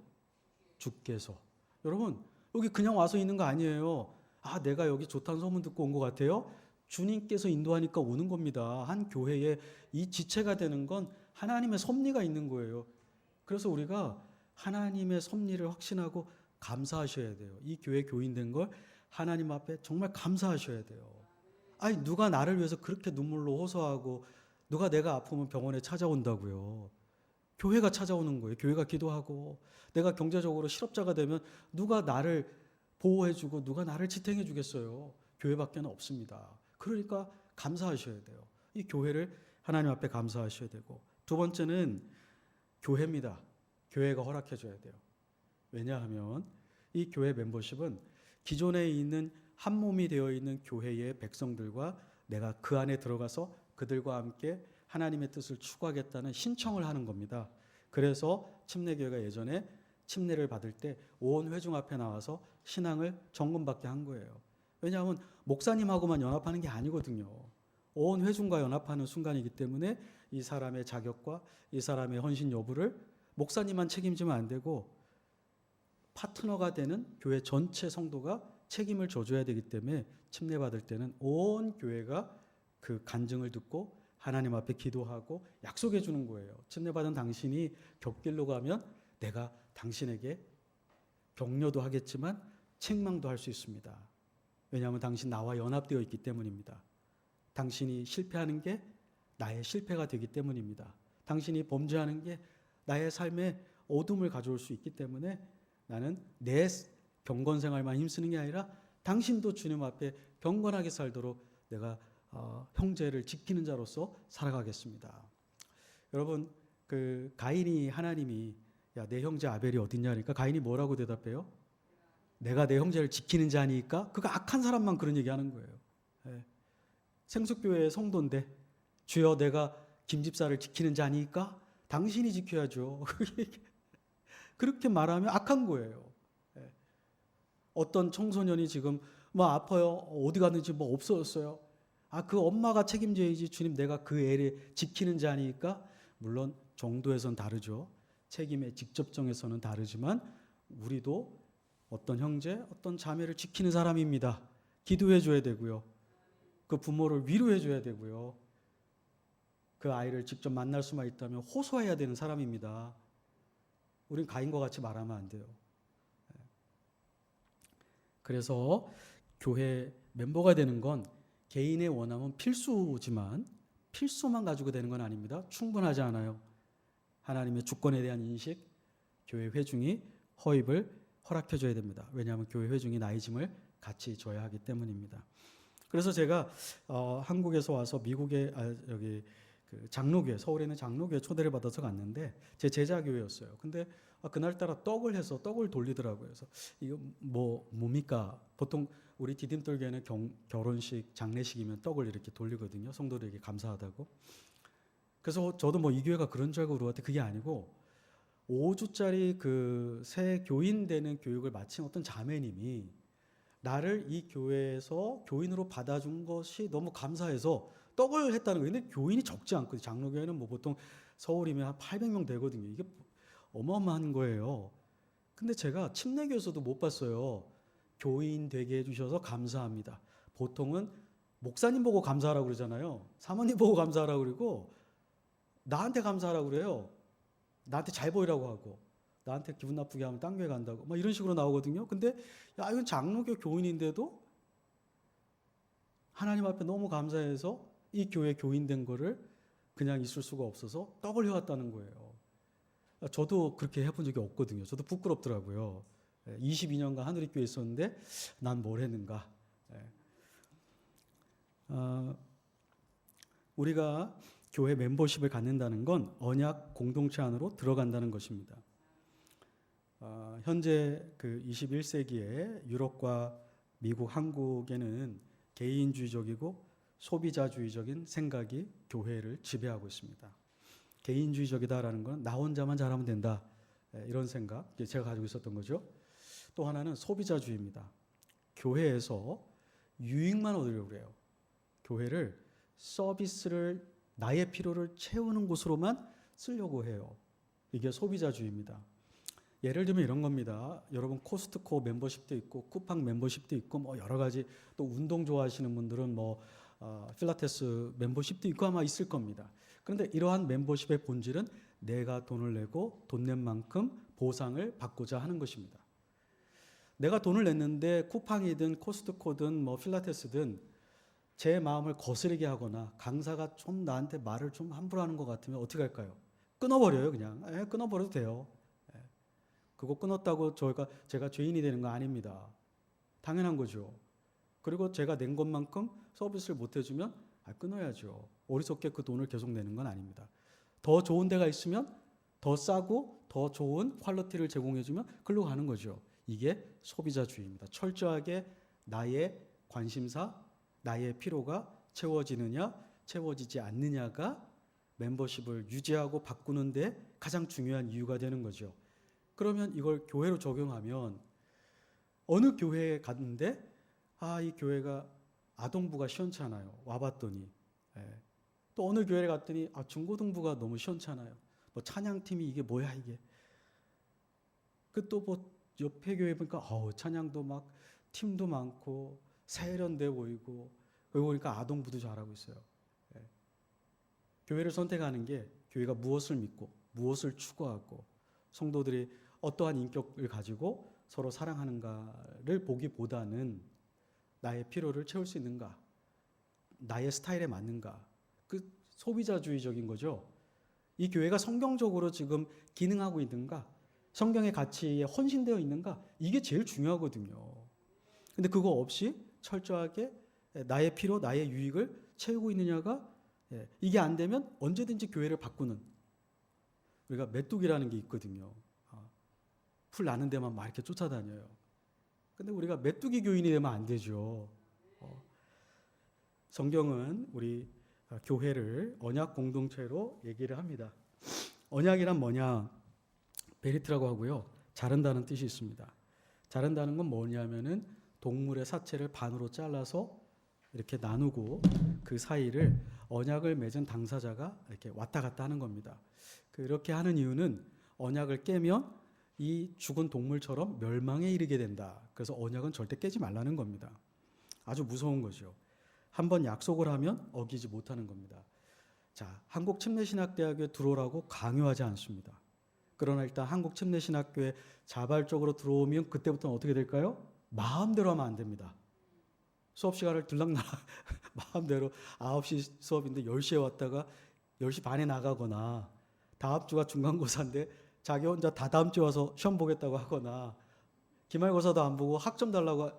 주께서. 여러분 여기 그냥 와서 있는 거 아니에요. 내가 여기 좋다는 소문 듣고 온 것 같아요. 주님께서 인도하니까 오는 겁니다. 한 교회에 이 지체가 되는 건 하나님의 섭리가 있는 거예요. 그래서 우리가 하나님의 섭리를 확신하고 감사하셔야 돼요. 이 교회 교인 된 걸 하나님 앞에 정말 감사하셔야 돼요. 누가 나를 위해서 그렇게 눈물로 호소하고 누가 내가 아프면 병원에 찾아온다고요. 교회가 찾아오는 거예요. 교회가 기도하고 내가 경제적으로 실업자가 되면 누가 나를 보호해주고 누가 나를 지탱해 주겠어요. 교회밖에는 없습니다. 그러니까 감사하셔야 돼요. 이 교회를 하나님 앞에 감사하셔야 되고 두 번째는 교회입니다. 교회가 허락해 줘야 돼요. 왜냐하면 이 교회 멤버십은 기존에 있는 한 몸이 되어 있는 교회의 백성들과 내가 그 안에 들어가서 그들과 함께 하나님의 뜻을 추구하겠다는 신청을 하는 겁니다. 그래서 침례교회가 예전에 침례를 받을 때 온 회중 앞에 나와서 신앙을 점검받게 한 거예요. 왜냐하면 목사님하고만 연합하는 게 아니거든요. 온 회중과 연합하는 순간이기 때문에 이 사람의 자격과 이 사람의 헌신 여부를 목사님만 책임지면 안 되고 파트너가 되는 교회 전체 성도가 책임을 져줘야 되기 때문에 침례받을 때는 온 교회가 그 간증을 듣고 하나님 앞에 기도하고 약속해 주는 거예요. 침례받은 당신이 곁길로 가면 내가 당신에게 격려도 하겠지만 책망도 할 수 있습니다. 왜냐하면 당신 나와 연합되어 있기 때문입니다. 당신이 실패하는 게 나의 실패가 되기 때문입니다. 당신이 범죄하는 게 나의 삶에 어둠을 가져올 수 있기 때문에 나는 내 경건 생활만 힘쓰는 게 아니라 당신도 주님 앞에 경건하게 살도록 내가 형제를 지키는 자로서 살아가겠습니다. 여러분 그 가인이 하나님이 내 형제 아벨이 어딨냐 하니까 가인이 뭐라고 대답해요? 내가 내 형제를 지키는 자니까. 그거 악한 사람만 그런 얘기하는 거예요. 생숙교회의 성도인데 주여 내가 김집사를 지키는 자니까 당신이 지켜야죠. 그렇게 말하면 악한 거예요. 어떤 청소년이 지금 아파요. 어디 갔는지 없어졌어요. 그 엄마가 책임져야지. 주님 내가 그 애를 지키는 자니까. 물론 정도에선 다르죠. 책임의 직접정에서는 다르지만 우리도 어떤 형제, 어떤 자매를 지키는 사람입니다. 기도해 줘야 되고요. 그 부모를 위로해 줘야 되고요. 그 아이를 직접 만날 수만 있다면 호소해야 되는 사람입니다. 우린 가인과 같이 말하면 안 돼요. 그래서 교회 멤버가 되는 건 개인의 원함은 필수지만 필수만 가지고 되는 건 아닙니다. 충분하지 않아요. 하나님의 주권에 대한 인식, 교회 회중이 허입을 허락해 줘야 됩니다. 왜냐하면 교회 회중이 나의 짐을 같이 져야 하기 때문입니다. 그래서 제가 한국에서 와서 미국에 여기 그 장로교회, 서울에 있는 장로교회 초대를 받아서 갔는데 제 제자 교회였어요. 근데 그날따라 떡을 해서 떡을 돌리더라고요. 그래서 이거 뭡니까? 보통 우리 디딤돌교회는 결혼식, 장례식이면 떡을 이렇게 돌리거든요. 성도들에게 감사하다고. 그래서 저도 이 교회가 그런 줄 알고 그러는데 그게 아니고 5주짜리 그 새 교인 되는 교육을 마친 어떤 자매님이 나를 이 교회에서 교인으로 받아준 것이 너무 감사해서 떡을 했다는 거예요. 근데 교인이 적지 않거든요. 장로교회는 보통 서울이면 한 800명 되거든요. 이게 어마어마한 거예요. 근데 제가 침례교에서도 못 봤어요. 교인 되게 해주셔서 감사합니다. 보통은 목사님 보고 감사하라고 그러잖아요. 사모님 보고 감사하라고 그러고 나한테 감사하라고 그래요. 나한테 잘 보이라고 하고 나한테 기분 나쁘게 하면 딴 교회 간다고 이런 식으로 나오거든요. 근데 이건 장로교 교인인데도 하나님 앞에 너무 감사해서 이 교회 교인 된 거를 그냥 있을 수가 없어서 떡을 해왔다는 거예요. 저도 그렇게 해본 적이 없거든요. 저도 부끄럽더라고요. 22년간 하늘의교회에 있었는데 난 뭘 했는가. 우리가 교회 멤버십을 갖는다는 건 언약 공동체 안으로 들어간다는 것입니다. 현재 그 21세기에 유럽과 미국, 한국에는 개인주의적이고 소비자주의적인 생각이 교회를 지배하고 있습니다. 개인주의적이다라는 건 나 혼자만 잘하면 된다. 이런 생각, 제가 가지고 있었던 거죠. 또 하나는 소비자주의입니다. 교회에서 유익만 얻으려고 그래요. 교회를 서비스를 나의 필요를 채우는 곳으로만 쓰려고 해요. 이게 소비자주의입니다. 예를 들면 이런 겁니다. 여러분 코스트코 멤버십도 있고 쿠팡 멤버십도 있고 여러 가지 또 운동 좋아하시는 분들은 필라테스 멤버십도 있고 아마 있을 겁니다. 그런데 이러한 멤버십의 본질은 내가 돈을 내고 돈 낸 만큼 보상을 받고자 하는 것입니다. 내가 돈을 냈는데 쿠팡이든 코스트코든 필라테스든 제 마음을 거스르게 하거나 강사가 좀 나한테 말을 좀 함부로 하는 것 같으면 어떻게 할까요? 끊어버려요. 그냥 끊어버려도 돼요. 그거 끊었다고 제가 죄인이 되는 거 아닙니다. 당연한 거죠. 그리고 제가 낸 것만큼 서비스를 못 해주면 끊어야죠. 어리석게 그 돈을 계속 내는 건 아닙니다. 더 좋은 데가 있으면 더 싸고 더 좋은 퀄리티를 제공해주면 글로 가는 거죠. 이게 소비자주의입니다. 철저하게 나의 관심사, 나의 필요가 채워지느냐 채워지지 않느냐가 멤버십을 유지하고 바꾸는데 가장 중요한 이유가 되는 거죠. 그러면 이걸 교회로 적용하면 어느 교회에 갔는데 이 교회가 아동부가 시원찮아요. 와봤더니 또 어느 교회에 갔더니 중고등부가 너무 시원찮아요. 찬양팀이 이게 뭐야 이게. 또 옆에 교회 보니까 찬양도 막 팀도 많고 세련돼 보이고 여기 보니까 아동부도 잘하고 있어요. 교회를 선택하는 게 교회가 무엇을 믿고 무엇을 추구하고 성도들이 어떠한 인격을 가지고 서로 사랑하는가를 보기보다는 나의 필요를 채울 수 있는가, 나의 스타일에 맞는가, 그 소비자주의적인 거죠. 이 교회가 성경적으로 지금 기능하고 있는가, 성경의 가치에 헌신되어 있는가, 이게 제일 중요하거든요. 근데 그거 없이 철저하게 나의 필요, 나의 유익을 채우고 있느냐가 이게 안 되면 언제든지 교회를 바꾸는, 우리가 메뚜기라는 게 있거든요. 풀 나는 데만 막 이렇게 쫓아다녀요. 근데 우리가 메뚜기 교인이 되면 안 되죠. 성경은 우리 교회를 언약 공동체로 얘기를 합니다. 언약이란 뭐냐? 베리트라고 하고요. 자른다는 뜻이 있습니다. 자른다는 건 뭐냐면은 동물의 사체를 반으로 잘라서 이렇게 나누고 그 사이를 언약을 맺은 당사자가 이렇게 왔다 갔다 하는 겁니다. 그렇게 하는 이유는 언약을 깨면 이 죽은 동물처럼 멸망에 이르게 된다. 그래서 언약은 절대 깨지 말라는 겁니다. 아주 무서운 거죠. 한번 약속을 하면 어기지 못하는 겁니다. 자, 한국침례신학대학교에 들어오라고 강요하지 않습니다. 그러나 일단 한국침례신학교에 자발적으로 들어오면 그때부터는 어떻게 될까요? 마음대로 하면 안 됩니다. 수업 시간을 들락날락 마음대로 9시 수업인데 10시에 왔다가 10시 반에 나가거나 다음 주가 중간고사인데 자기 혼자 다 다음 주에 와서 시험 보겠다고 하거나 기말고사도 안 보고 학점 달라고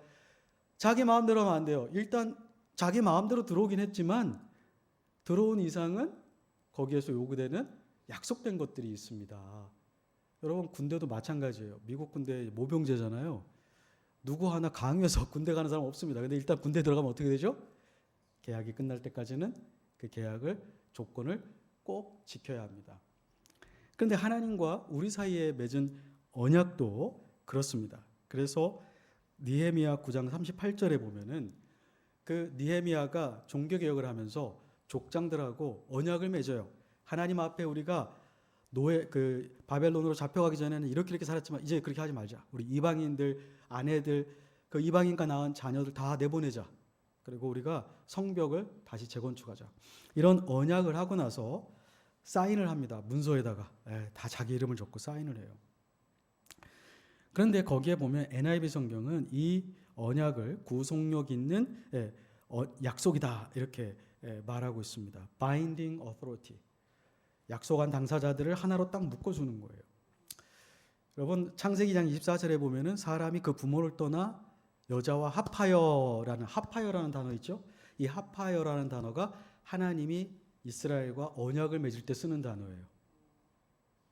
자기 마음대로 하면 안 돼요. 일단 자기 마음대로 들어오긴 했지만 들어온 이상은 거기에서 요구되는 약속된 것들이 있습니다. 여러분 군대도 마찬가지예요. 미국 군대 모병제잖아요. 누구 하나 강요해서 군대 가는 사람 없습니다. 근데 일단 군대 들어가면 어떻게 되죠? 계약이 끝날 때까지는 그 계약을 조건을 꼭 지켜야 합니다. 그런데 하나님과 우리 사이에 맺은 언약도 그렇습니다. 그래서 느헤미야 9장 38절에 보면은 그 느헤미야가 종교개혁을 하면서 족장들하고 언약을 맺어요. 하나님 앞에 우리가 바벨론으로 잡혀가기 전에는 이렇게 살았지만 이제 그렇게 하지 말자. 우리 이방인들 아내들 그 이방인과 낳은 자녀들 다 내보내자. 그리고 우리가 성벽을 다시 재건축하자. 이런 언약을 하고 나서 사인을 합니다. 문서에다가 다 자기 이름을 적고 사인을 해요. 그런데 거기에 보면 NIV 성경은 이 언약을 구속력 있는 약속이다 이렇게 말하고 있습니다. Binding authority. 약속한 당사자들을 하나로 딱 묶어주는 거예요. 여러분 창세기 2장 24절에 보면은 사람이 그 부모를 떠나 여자와 합하여라는 단어 있죠. 이 합하여라는 단어가 하나님이 이스라엘과 언약을 맺을 때 쓰는 단어예요.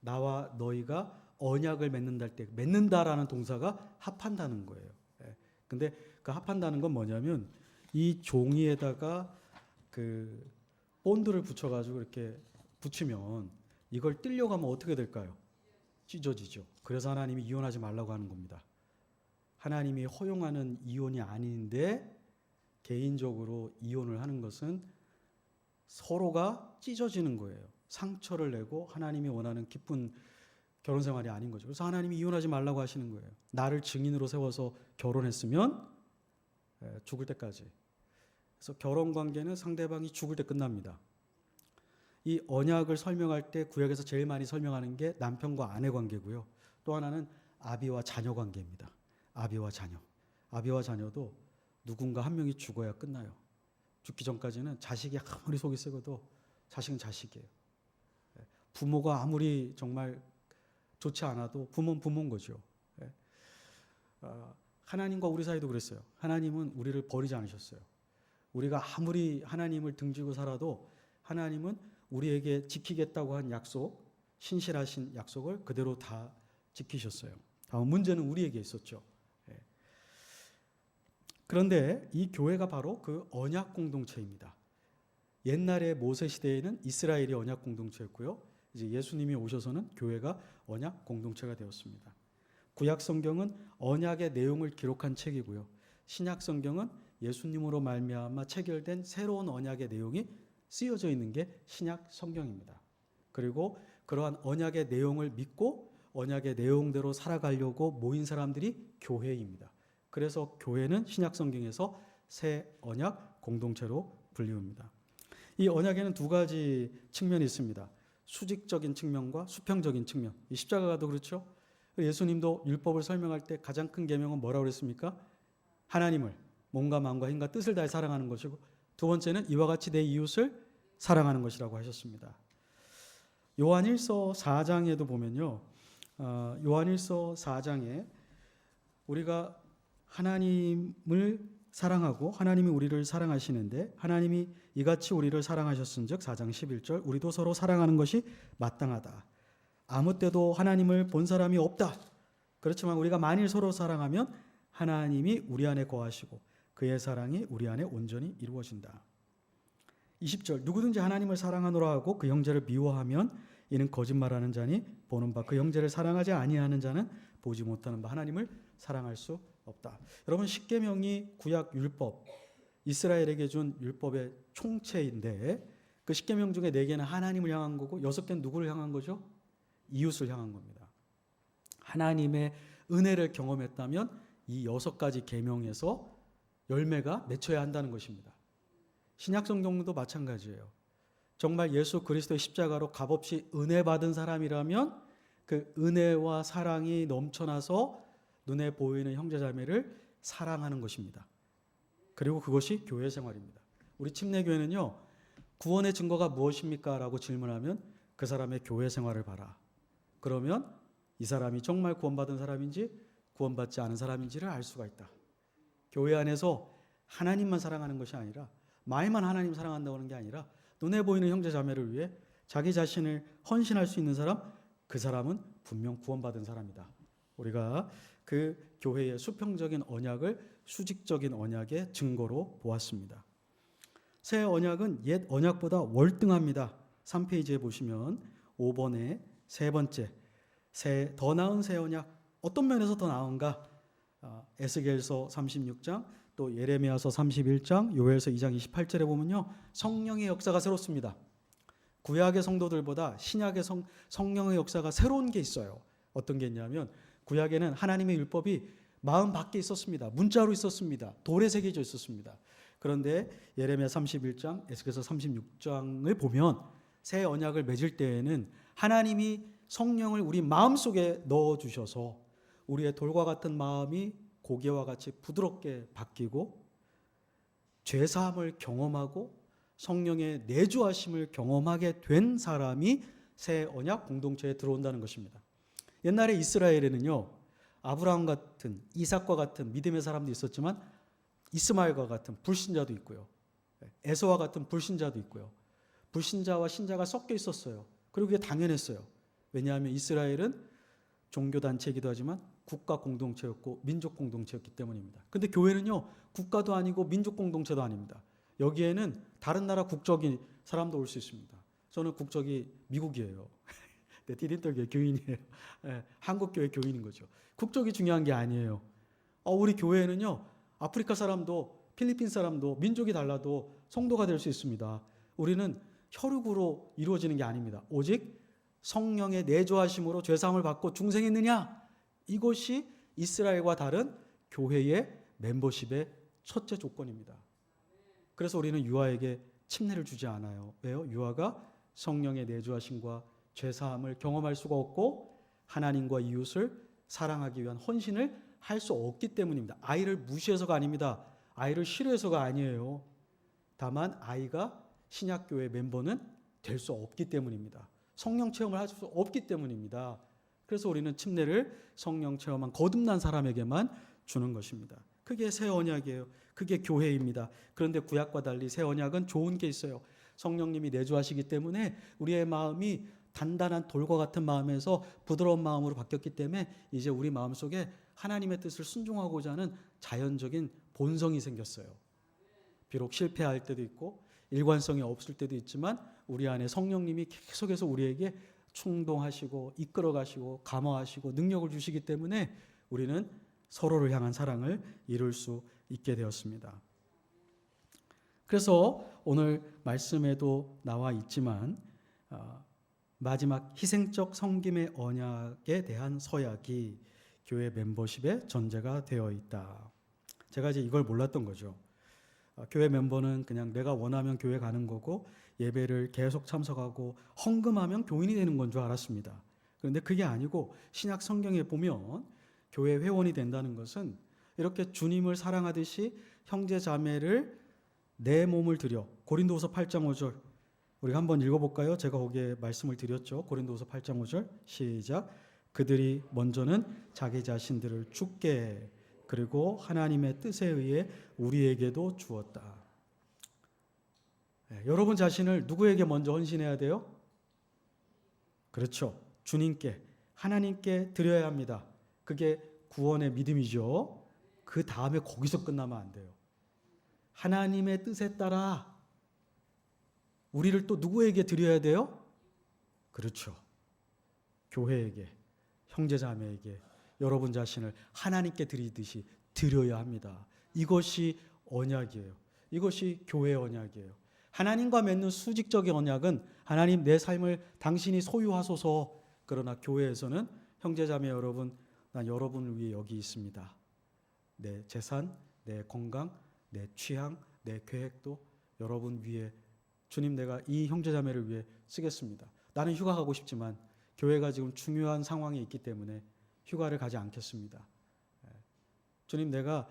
나와 너희가 언약을 맺는다라는 동사가 합한다는 거예요. 근데 그 합한다는 건 뭐냐면 이 종이에다가 그 본드를 붙여가지고 이렇게 붙이면 이걸 뜰려고 하면 어떻게 될까요? 찢어지죠. 그래서 하나님이 이혼하지 말라고 하는 겁니다. 하나님이 허용하는 이혼이 아닌데 개인적으로 이혼을 하는 것은 서로가 찢어지는 거예요. 상처를 내고 하나님이 원하는 기쁜 결혼 생활이 아닌 거죠. 그래서 하나님이 이혼하지 말라고 하시는 거예요. 나를 증인으로 세워서 결혼했으면 죽을 때까지. 그래서 결혼 관계는 상대방이 죽을 때 끝납니다. 이 언약을 설명할 때 구약에서 제일 많이 설명하는 게 남편과 아내 관계고요. 또 하나는 아비와 자녀 관계입니다. 아비와 자녀. 아비와 자녀도 누군가 한 명이 죽어야 끝나요. 죽기 전까지는 자식이 아무리 속이 썩어도 자식은 자식이에요. 부모가 아무리 정말 좋지 않아도 부모는 부모인 거죠. 하나님과 우리 사이도 그랬어요. 하나님은 우리를 버리지 않으셨어요. 우리가 아무리 하나님을 등지고 살아도 하나님은 우리에게 지키겠다고 한 약속, 신실하신 약속을 그대로 다 지키셨어요. 다만 문제는 우리에게 있었죠. 그런데 이 교회가 바로 그 언약 공동체입니다. 옛날에 모세 시대에는 이스라엘이 언약 공동체였고요. 이제 예수님이 오셔서는 교회가 언약 공동체가 되었습니다. 구약 성경은 언약의 내용을 기록한 책이고요. 신약 성경은 예수님으로 말미암아 체결된 새로운 언약의 내용이 쓰여져 있는 게 신약 성경입니다. 그리고 그러한 언약의 내용을 믿고 언약의 내용대로 살아가려고 모인 사람들이 교회입니다. 그래서 교회는 신약 성경에서 새 언약 공동체로 불리웁니다. 이 언약에는 두 가지 측면이 있습니다. 수직적인 측면과 수평적인 측면. 이 십자가도 그렇죠. 예수님도 율법을 설명할 때 가장 큰 계명은 뭐라고 그랬습니까? 하나님을 몸과 마음과 힘과 뜻을 다해 사랑하는 것이고, 두 번째는 이와 같이 내 이웃을 사랑하는 것이라고 하셨습니다. 요한일서 4장에도 보면요. 요한일서 4장에 우리가 하나님을 사랑하고 하나님이 우리를 사랑하시는데 하나님이 이같이 우리를 사랑하셨은즉 4장 11절 우리도 서로 사랑하는 것이 마땅하다. 아무 때도 하나님을 본 사람이 없다. 그렇지만 우리가 만일 서로 사랑하면 하나님이 우리 안에 거하시고 그의 사랑이 우리 안에 온전히 이루어진다. 20절 누구든지 하나님을 사랑하노라 하고 그 형제를 미워하면 이는 거짓말하는 자니 보는 바 그 형제를 사랑하지 아니하는 자는 보지 못하는 바 하나님을 사랑할 수 없다. 여러분 십계명이 구약 율법 이스라엘에게 준 율법의 총체인데 그 십계명 중에 4개는 하나님을 향한 거고 6개는 누구를 향한 거죠? 이웃을 향한 겁니다. 하나님의 은혜를 경험했다면 이 6가지 계명에서 열매가 맺혀야 한다는 것입니다. 신약 성경도 마찬가지예요. 정말 예수 그리스도의 십자가로 값없이 은혜 받은 사람이라면 그 은혜와 사랑이 넘쳐나서 눈에 보이는 형제자매를 사랑하는 것입니다. 그리고 그것이 교회 생활입니다. 우리 침례교회는요. 구원의 증거가 무엇입니까? 라고 질문하면 그 사람의 교회 생활을 봐라. 그러면 이 사람이 정말 구원받은 사람인지 구원받지 않은 사람인지를 알 수가 있다. 교회 안에서 하나님만 사랑하는 것이 아니라 말만 하나님 사랑한다고 하는 게 아니라 눈에 보이는 형제자매를 위해 자기 자신을 헌신할 수 있는 사람, 그 사람은 분명 구원받은 사람이다. 우리가 그 교회의 수평적인 언약을 수직적인 언약의 증거로 보았습니다. 새 언약은 옛 언약보다 월등합니다. 3페이지에 보시면 5번에 세 번째, 더 나은 새 언약. 어떤 면에서 더 나은가? 에스겔서 36장, 또 예레미야서 31장, 요엘서 2장 28절에 보면요, 성령의 역사가 새롭습니다. 구약의 성도들보다 신약의 성령의 역사가 새로운 게 있어요. 어떤 게 있냐면 구약에는 하나님의 율법이 마음 밖에 있었습니다. 문자로 있었습니다. 돌에 새겨져 있었습니다. 그런데 예레미야 31장, 에스겔서 36장을 보면 새 언약을 맺을 때에는 하나님이 성령을 우리 마음속에 넣어주셔서 우리의 돌과 같은 마음이 고개와 같이 부드럽게 바뀌고 죄사함을 경험하고 성령의 내주하심을 경험하게 된 사람이 새 언약 공동체에 들어온다는 것입니다. 옛날에 이스라엘에는요, 아브라함 같은, 이삭과 같은 믿음의 사람도 있었지만 이스마엘과 같은 불신자도 있고요, 에서와 같은 불신자도 있고요, 불신자와 신자가 섞여 있었어요. 그리고 그게 당연했어요. 왜냐하면 이스라엘은 종교단체이기도 하지만 국가 공동체였고 민족 공동체였기 때문입니다. 근데 교회는요, 국가도 아니고 민족 공동체도 아닙니다. 여기에는 다른 나라 국적인 사람도 올 수 있습니다. 저는 국적이 미국이에요. 네, 디딤돌교회 교인이에요. 네, 한국교회 교인인 거죠. 국적이 중요한 게 아니에요. 우리 교회에는요, 아프리카 사람도 필리핀 사람도 민족이 달라도 성도가 될 수 있습니다. 우리는 혈육으로 이루어지는 게 아닙니다. 오직 성령의 내주하심으로 죄사함을 받고 중생했느냐? 이것이 이스라엘과 다른 교회의 멤버십의 첫째 조건입니다. 그래서 우리는 유아에게 침례를 주지 않아요. 왜요? 유아가 성령의 내주하심과 죄사함을 경험할 수가 없고 하나님과 이웃을 사랑하기 위한 헌신을 할 수 없기 때문입니다. 아이를 무시해서가 아닙니다. 아이를 싫어해서가 아니에요. 다만 아이가 신약교회 멤버는 될 수 없기 때문입니다. 성령 체험을 할 수 없기 때문입니다. 그래서 우리는 침례를 성령 체험한 거듭난 사람에게만 주는 것입니다. 그게 새 언약이에요. 그게 교회입니다. 그런데 구약과 달리 새 언약은 좋은 게 있어요. 성령님이 내주하시기 때문에 우리의 마음이 단단한 돌과 같은 마음에서 부드러운 마음으로 바뀌었기 때문에 이제 우리 마음속에 하나님의 뜻을 순종하고자 하는 자연적인 본성이 생겼어요. 비록 실패할 때도 있고 일관성이 없을 때도 있지만 우리 안에 성령님이 계속해서 우리에게 충동하시고 이끌어가시고 감화하시고 능력을 주시기 때문에 우리는 서로를 향한 사랑을 이룰 수 있게 되었습니다. 그래서 오늘 말씀에도 나와 있지만 마지막 희생적 섬김의 언약에 대한 서약이 교회 멤버십의 전제가 되어 있다. 제가 이제 이걸 몰랐던 거죠. 교회 멤버는 그냥 내가 원하면 교회 가는 거고 예배를 계속 참석하고 헌금하면 교인이 되는 건 줄 알았습니다. 그런데 그게 아니고 신약 성경에 보면 교회 회원이 된다는 것은 이렇게 주님을 사랑하듯이 형제 자매를 내 몸을 들여, 고린도후서 8장 5절 우리가 한번 읽어볼까요? 제가 거기에 말씀을 드렸죠. 고린도후서 8장 5절 시작. 그들이 먼저는 자기 자신들을 죽게 그리고 하나님의 뜻에 의해 우리에게도 주었다. 네, 여러분 자신을 누구에게 먼저 헌신해야 돼요? 그렇죠. 주님께, 하나님께 드려야 합니다. 그게 구원의 믿음이죠. 그 다음에 거기서 끝나면 안 돼요. 하나님의 뜻에 따라 우리를 또 누구에게 드려야 돼요? 그렇죠. 교회에게, 형제자매에게 여러분 자신을 하나님께 드리듯이 드려야 합니다. 이것이 언약이에요. 이것이 교회의 언약이에요. 하나님과 맺는 수직적인 언약은 하나님 내 삶을 당신이 소유하소서. 그러나 교회에서는 형제자매 여러분, 난 여러분을 위해 여기 있습니다. 내 재산, 내 건강, 내 취향, 내 계획도 여러분 위해 주님 내가 이 형제자매를 위해 쓰겠습니다. 나는 휴가 가고 싶지만 교회가 지금 중요한 상황에 있기 때문에 휴가를 가지 않겠습니다. 주님 내가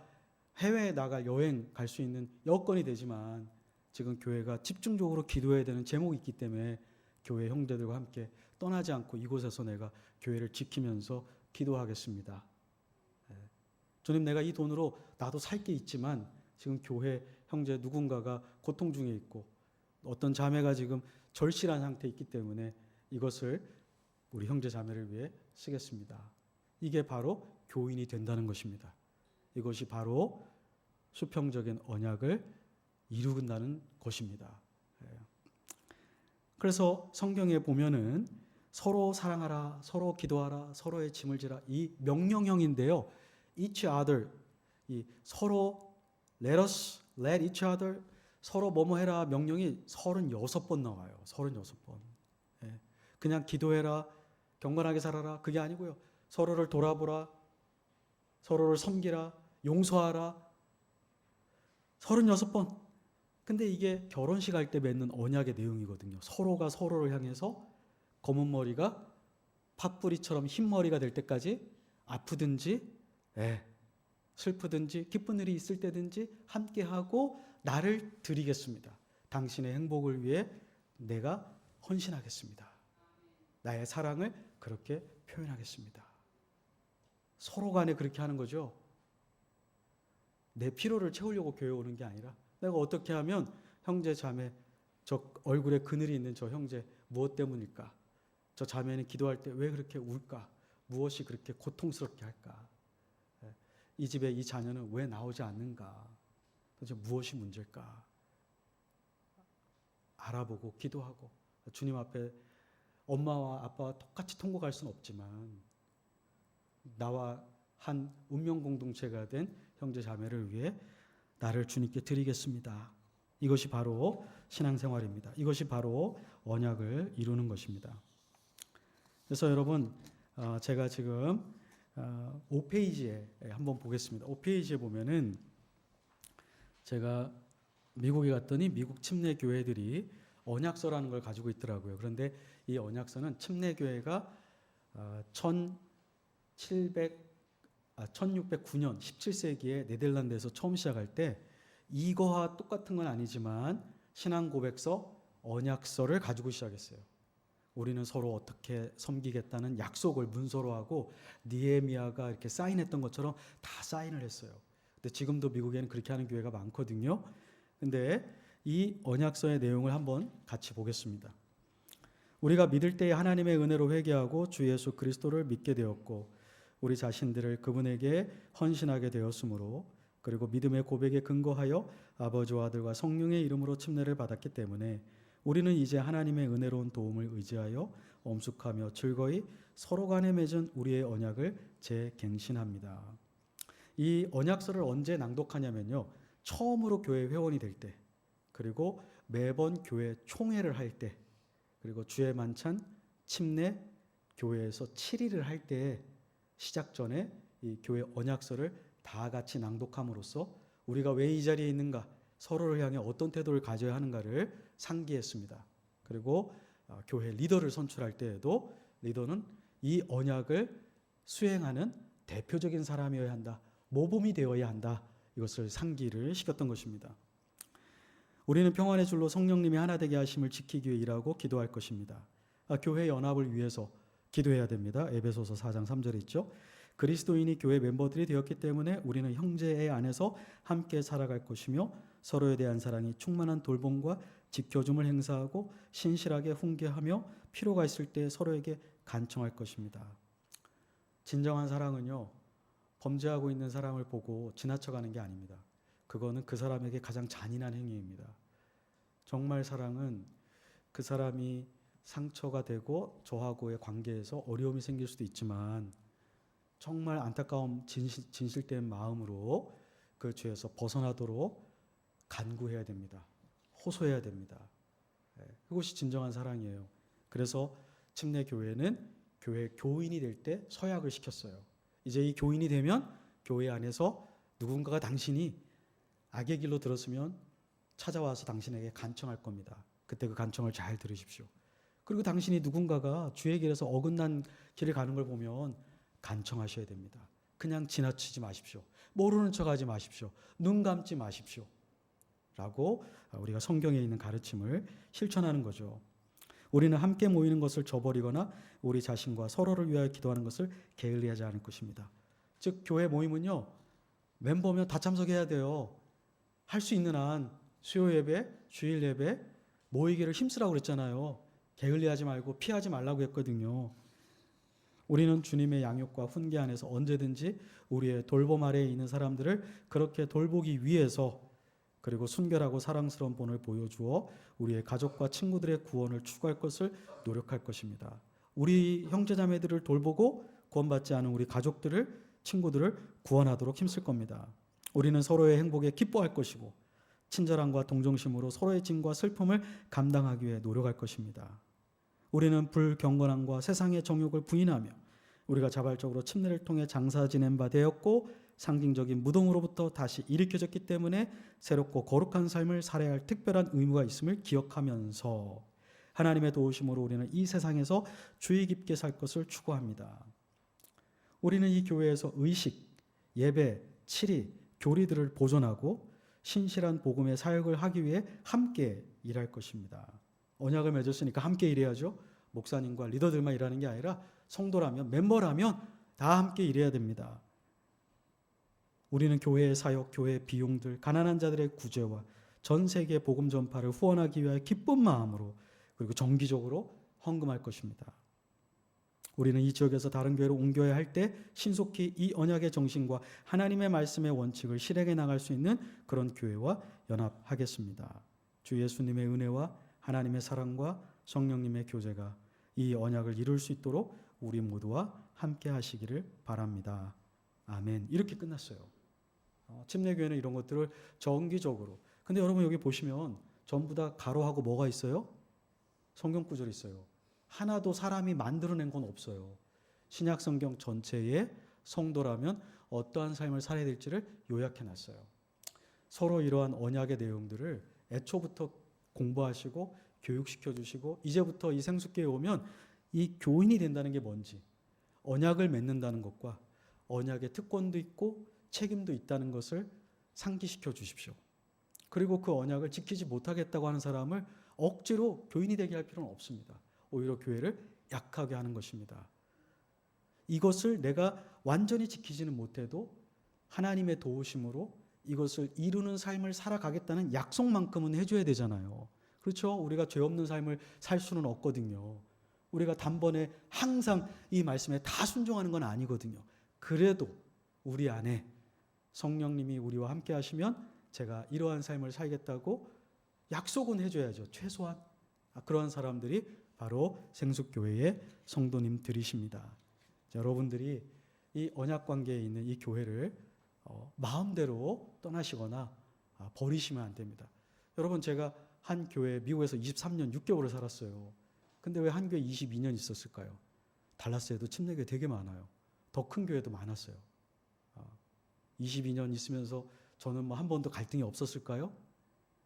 해외에 나갈 여행 갈 수 있는 여건이 되지만 지금 교회가 집중적으로 기도해야 되는 제목이 있기 때문에 교회 형제들과 함께 떠나지 않고 이곳에서 내가 교회를 지키면서 기도하겠습니다. 주님 내가 이 돈으로 나도 살 게 있지만 지금 교회 형제 누군가가 고통 중에 있고 어떤 자매가 지금 절실한 상태에 있기 때문에 이것을 우리 형제 자매를 위해 쓰겠습니다. 이게 바로 교인이 된다는 것입니다. 이것이 바로 수평적인 언약을 이룬다는 것입니다. 그래서 성경에 보면은 서로 사랑하라, 서로 기도하라, 서로의 짐을 지라, 이 명령형인데요. each other, 이 서로 let each other, 서로 뭐뭐 해라 명령이 36번 나와요. 36번. 그냥 기도해라, 경건하게 살아라, 그게 아니고요. 서로를 돌아보라, 서로를 섬기라, 용서하라, 36번. 근데 이게 결혼식 할 때 맺는 언약의 내용이거든요. 서로가 서로를 향해서 검은 머리가 팥뿌리처럼 흰 머리가 될 때까지 아프든지 슬프든지 기쁜 일이 있을 때든지 함께하고 나를 드리겠습니다. 당신의 행복을 위해 내가 헌신하겠습니다. 나의 사랑을 그렇게 표현하겠습니다. 서로 간에 그렇게 하는 거죠. 내 피로를 채우려고 교회 오는 게 아니라 내가 어떻게 하면 형제 자매, 저 얼굴에 그늘이 있는 저 형제 무엇 때문일까? 저 자매는 기도할 때 왜 그렇게 울까? 무엇이 그렇게 고통스럽게 할까? 이 집에 이 자녀는 왜 나오지 않는가? 도대체 무엇이 문제일까? 알아보고 기도하고 주님 앞에 엄마와 아빠와 똑같이 통곡할 수는 없지만 나와 한 운명 공동체가 된 형제 자매를 위해 나를 주님께 드리겠습니다. 이것이 바로 신앙생활입니다. 이것이 바로 언약을 이루는 것입니다. 그래서 여러분 제가 지금 5페이지에 한번 보겠습니다. 5페이지에 보면은 제가 미국에 갔더니 미국 침례 교회들이 언약서라는 걸 가지고 있더라고요. 그런데 이 언약서는 침례 교회가 1609년 17세기에 네덜란드에서 처음 시작할 때 이거와 똑같은 건 아니지만 신앙 고백서, 언약서를 가지고 시작했어요. 우리는 서로 어떻게 섬기겠다는 약속을 문서로 하고 느헤미야가 이렇게 사인했던 것처럼 다 사인을 했어요. 근데 지금도 미국에는 그렇게 하는 교회가 많거든요. 근데 이 언약서의 내용을 한번 같이 보겠습니다. 우리가 믿을 때에 하나님의 은혜로 회개하고 주 예수 그리스도를 믿게 되었고 우리 자신들을 그분에게 헌신하게 되었으므로 그리고 믿음의 고백에 근거하여 아버지와 아들과 성령의 이름으로 침례를 받았기 때문에 우리는 이제 하나님의 은혜로운 도움을 의지하여 엄숙하며 즐거이 서로 간에 맺은 우리의 언약을 재갱신합니다. 이 언약서를 언제 낭독하냐면요. 처음으로 교회 회원이 될 때, 그리고 매번 교회 총회를 할 때, 그리고 주의 만찬, 침례, 교회에서 7일을 할 때 시작 전에 이 교회 언약서를 다 같이 낭독함으로써 우리가 왜 이 자리에 있는가, 서로를 향해 어떤 태도를 가져야 하는가를 상기했습니다. 그리고 교회 리더를 선출할 때에도 리더는 이 언약을 수행하는 대표적인 사람이어야 한다. 모범이 되어야 한다. 이것을 상기를 시켰던 것입니다. 우리는 평안의 줄로 성령님이 하나 되게 하심을 지키기 위해 일하고 기도할 것입니다. 교회 연합을 위해서 기도해야 됩니다. 에베소서 4장 3절에 있죠. 그리스도인이 교회 멤버들이 되었기 때문에 우리는 형제의 안에서 함께 살아갈 것이며 서로에 대한 사랑이 충만한 돌봄과 지켜줌을 행사하고 신실하게 훈계하며 필요가 있을 때 서로에게 간청할 것입니다. 진정한 사랑은요, 범죄하고 있는 사람을 보고 지나쳐가는 게 아닙니다. 그거는 그 사람에게 가장 잔인한 행위입니다. 정말 사랑은 그 사람이 상처가 되고 저하고의 관계에서 어려움이 생길 수도 있지만 정말 안타까움 진실된 마음으로 그 죄에서 벗어나도록 간구해야 됩니다. 호소해야 됩니다. 그것이 진정한 사랑이에요. 그래서 침례 교회는 교회 교인이 될 때 서약을 시켰어요. 이제 이 교인이 되면 교회 안에서 누군가가 당신이 악의 길로 들었으면 찾아와서 당신에게 간청할 겁니다. 그때 그 간청을 잘 들으십시오. 그리고 당신이 누군가가 주의 길에서 어긋난 길을 가는 걸 보면 간청하셔야 됩니다. 그냥 지나치지 마십시오. 모르는 척하지 마십시오. 눈 감지 마십시오. 라고 우리가 성경에 있는 가르침을 실천하는 거죠. 우리는 함께 모이는 것을 저버리거나 우리 자신과 서로를 위하여 기도하는 것을 게을리하지 않을 것입니다. 즉 교회 모임은요, 멤버면 다 참석해야 돼요. 할 수 있는 한 수요 예배, 주일 예배 모이기를 힘쓰라고 그랬잖아요. 게을리하지 말고 피하지 말라고 했거든요. 우리는 주님의 양육과 훈계 안에서 언제든지 우리의 돌봄 아래에 있는 사람들을 그렇게 돌보기 위해서, 그리고 순결하고 사랑스러운 본을 보여주어 우리의 가족과 친구들의 구원을 추구할 것을 노력할 것입니다. 우리 형제자매들을 돌보고 구원받지 않은 우리 가족들을, 친구들을 구원하도록 힘쓸 겁니다. 우리는 서로의 행복에 기뻐할 것이고 친절함과 동정심으로 서로의 짐과 슬픔을 감당하기 위해 노력할 것입니다. 우리는 불경건함과 세상의 정욕을 부인하며 우리가 자발적으로 침례를 통해 장사 지낸 바 되었고 상징적인 무덤으로부터 다시 일으켜졌기 때문에 새롭고 거룩한 삶을 살아야 할 특별한 의무가 있음을 기억하면서 하나님의 도우심으로 우리는 이 세상에서 주의 깊게 살 것을 추구합니다. 우리는 이 교회에서 의식, 예배, 치리, 교리들을 보존하고 신실한 복음의 사역을 하기 위해 함께 일할 것입니다. 언약을 맺었으니까 함께 일해야죠. 목사님과 리더들만 일하는 게 아니라 성도라면, 멤버라면 다 함께 일해야 됩니다. 우리는 교회의 사역, 교회의 비용들, 가난한 자들의 구제와 전 세계 복음 전파를 후원하기 위하여 기쁜 마음으로 그리고 정기적으로 헌금할 것입니다. 우리는 이 지역에서 다른 교회로 옮겨야 할 때 신속히 이 언약의 정신과 하나님의 말씀의 원칙을 실행해 나갈 수 있는 그런 교회와 연합하겠습니다. 주 예수님의 은혜와 하나님의 사랑과 성령님의 교제가 이 언약을 이룰 수 있도록 우리 모두와 함께 하시기를 바랍니다. 아멘. 이렇게 끝났어요. 침례교회는 이런 것들을 정기적으로. 근데 여러분 여기 보시면 전부 다 가로하고 뭐가 있어요? 성경 구절이 있어요. 하나도 사람이 만들어낸 건 없어요. 신약 성경 전체에 성도라면 어떠한 삶을 살아야 될지를 요약해 놨어요. 서로 이러한 언약의 내용들을 애초부터 공부하시고 교육시켜 주시고 이제부터 이 생수교회에 오면 이 교인이 된다는 게 뭔지, 언약을 맺는다는 것과 언약의 특권도 있고 책임도 있다는 것을 상기시켜 주십시오. 그리고 그 언약을 지키지 못하겠다고 하는 사람을 억지로 교인이 되게 할 필요는 없습니다. 오히려 교회를 약하게 하는 것입니다. 이것을 내가 완전히 지키지는 못해도 하나님의 도우심으로 이것을 이루는 삶을 살아가겠다는 약속만큼은 해줘야 되잖아요. 그렇죠? 우리가 죄 없는 삶을 살 수는 없거든요. 우리가 단번에 항상 이 말씀에 다 순종하는 건 아니거든요. 그래도 우리 안에 성령님이 우리와 함께 하시면 제가 이러한 삶을 살겠다고 약속은 해줘야죠. 최소한. 그러한 사람들이 바로 생숙교회의 성도님들이십니다. 여러분들이 이 언약관계에 있는 이 교회를 마음대로 떠나시거나 버리시면 안 됩니다. 여러분 제가 한 교회 미국에서 23년 6개월을 살았어요. 근데 왜 한 교회 22년 있었을까요? 달라스에도 침례교회 되게 많아요. 더 큰 교회도 많았어요. 22년 있으면서 저는 뭐 한 번도 갈등이 없었을까요?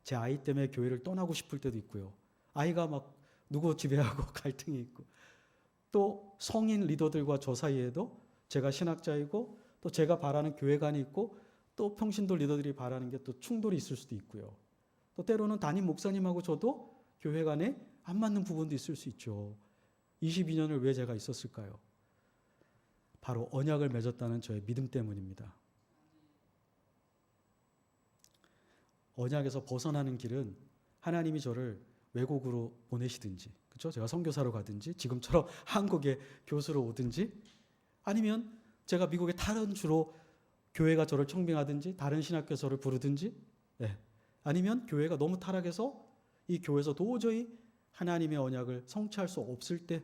제 아이 때문에 교회를 떠나고 싶을 때도 있고요. 아이가 막 누구 지배하고 갈등이 있고, 또 성인 리더들과 저 사이에도 제가 신학자이고 또 제가 바라는 교회관이 있고 또 평신도 리더들이 바라는 게 또 충돌이 있을 수도 있고요. 또 때로는 담임 목사님하고 저도 교회 간에 안 맞는 부분도 있을 수 있죠. 22년을 왜 제가 있었을까요? 바로 언약을 맺었다는 저의 믿음 때문입니다. 언약에서 벗어나는 길은 하나님이 저를 외국으로 보내시든지, 그렇죠? 제가 선교사로 가든지, 지금처럼 한국에 교수로 오든지, 아니면 제가 미국의 다른 주로 교회가 저를 청빙하든지, 다른 신학교 저를 부르든지, 아니면 교회가 너무 타락해서 이 교회에서 도저히 하나님의 언약을 성취할 수 없을 때,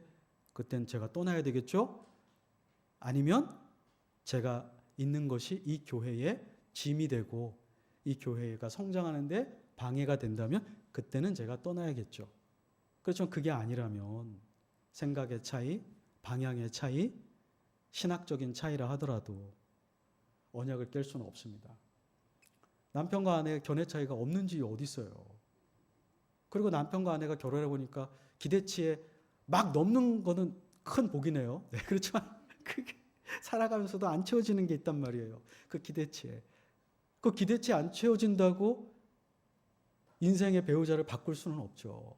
그땐 제가 떠나야 되겠죠? 아니면 제가 있는 것이 이 교회의 짐이 되고 이 교회가 성장하는데 방해가 된다면 그때는 제가 떠나야겠죠. 그렇지만 그게 아니라면 생각의 차이, 방향의 차이, 신학적인 차이라 하더라도 언약을 깰 수는 없습니다. 남편과 아내의 견해 차이가 없는 집이 어디 있어요. 그리고 남편과 아내가 결혼해 보니까 기대치에 막 넘는 거는 큰 복이네요. 네, 그렇지만 그게 살아가면서도 안 채워지는 게 있단 말이에요. 그 기대치에. 그 기대치에 안 채워진다고 인생의 배우자를 바꿀 수는 없죠.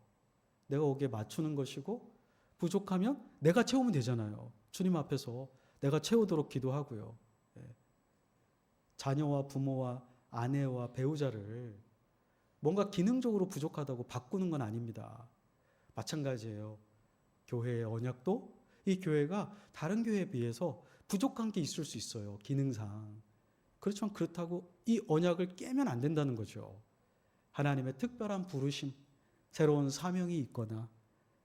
내가 거기에 맞추는 것이고 부족하면 내가 채우면 되잖아요. 주님 앞에서 내가 채우도록 기도하고요. 자녀와 부모와 아내와 배우자를 뭔가 기능적으로 부족하다고 바꾸는 건 아닙니다. 마찬가지예요. 교회의 언약도 이 교회가 다른 교회에 비해서 부족한 게 있을 수 있어요. 기능상. 그렇지만 그렇다고 이 언약을 깨면 안 된다는 거죠. 하나님의 특별한 부르심, 새로운 사명이 있거나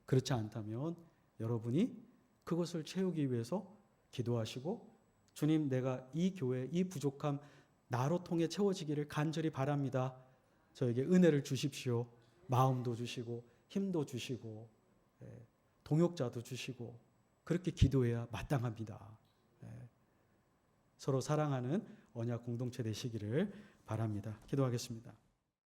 그렇지 않다면 여러분이 그것을 채우기 위해서 기도하시고 주님, 내가 이 교회, 이 부족함 나로 통해 채워지기를 간절히 바랍니다. 저에게 은혜를 주십시오. 마음도 주시고 힘도 주시고 동역자도 주시고 그렇게 기도해야 마땅합니다. 서로 사랑하는 언약 공동체 되시기를 바랍니다. 기도하겠습니다.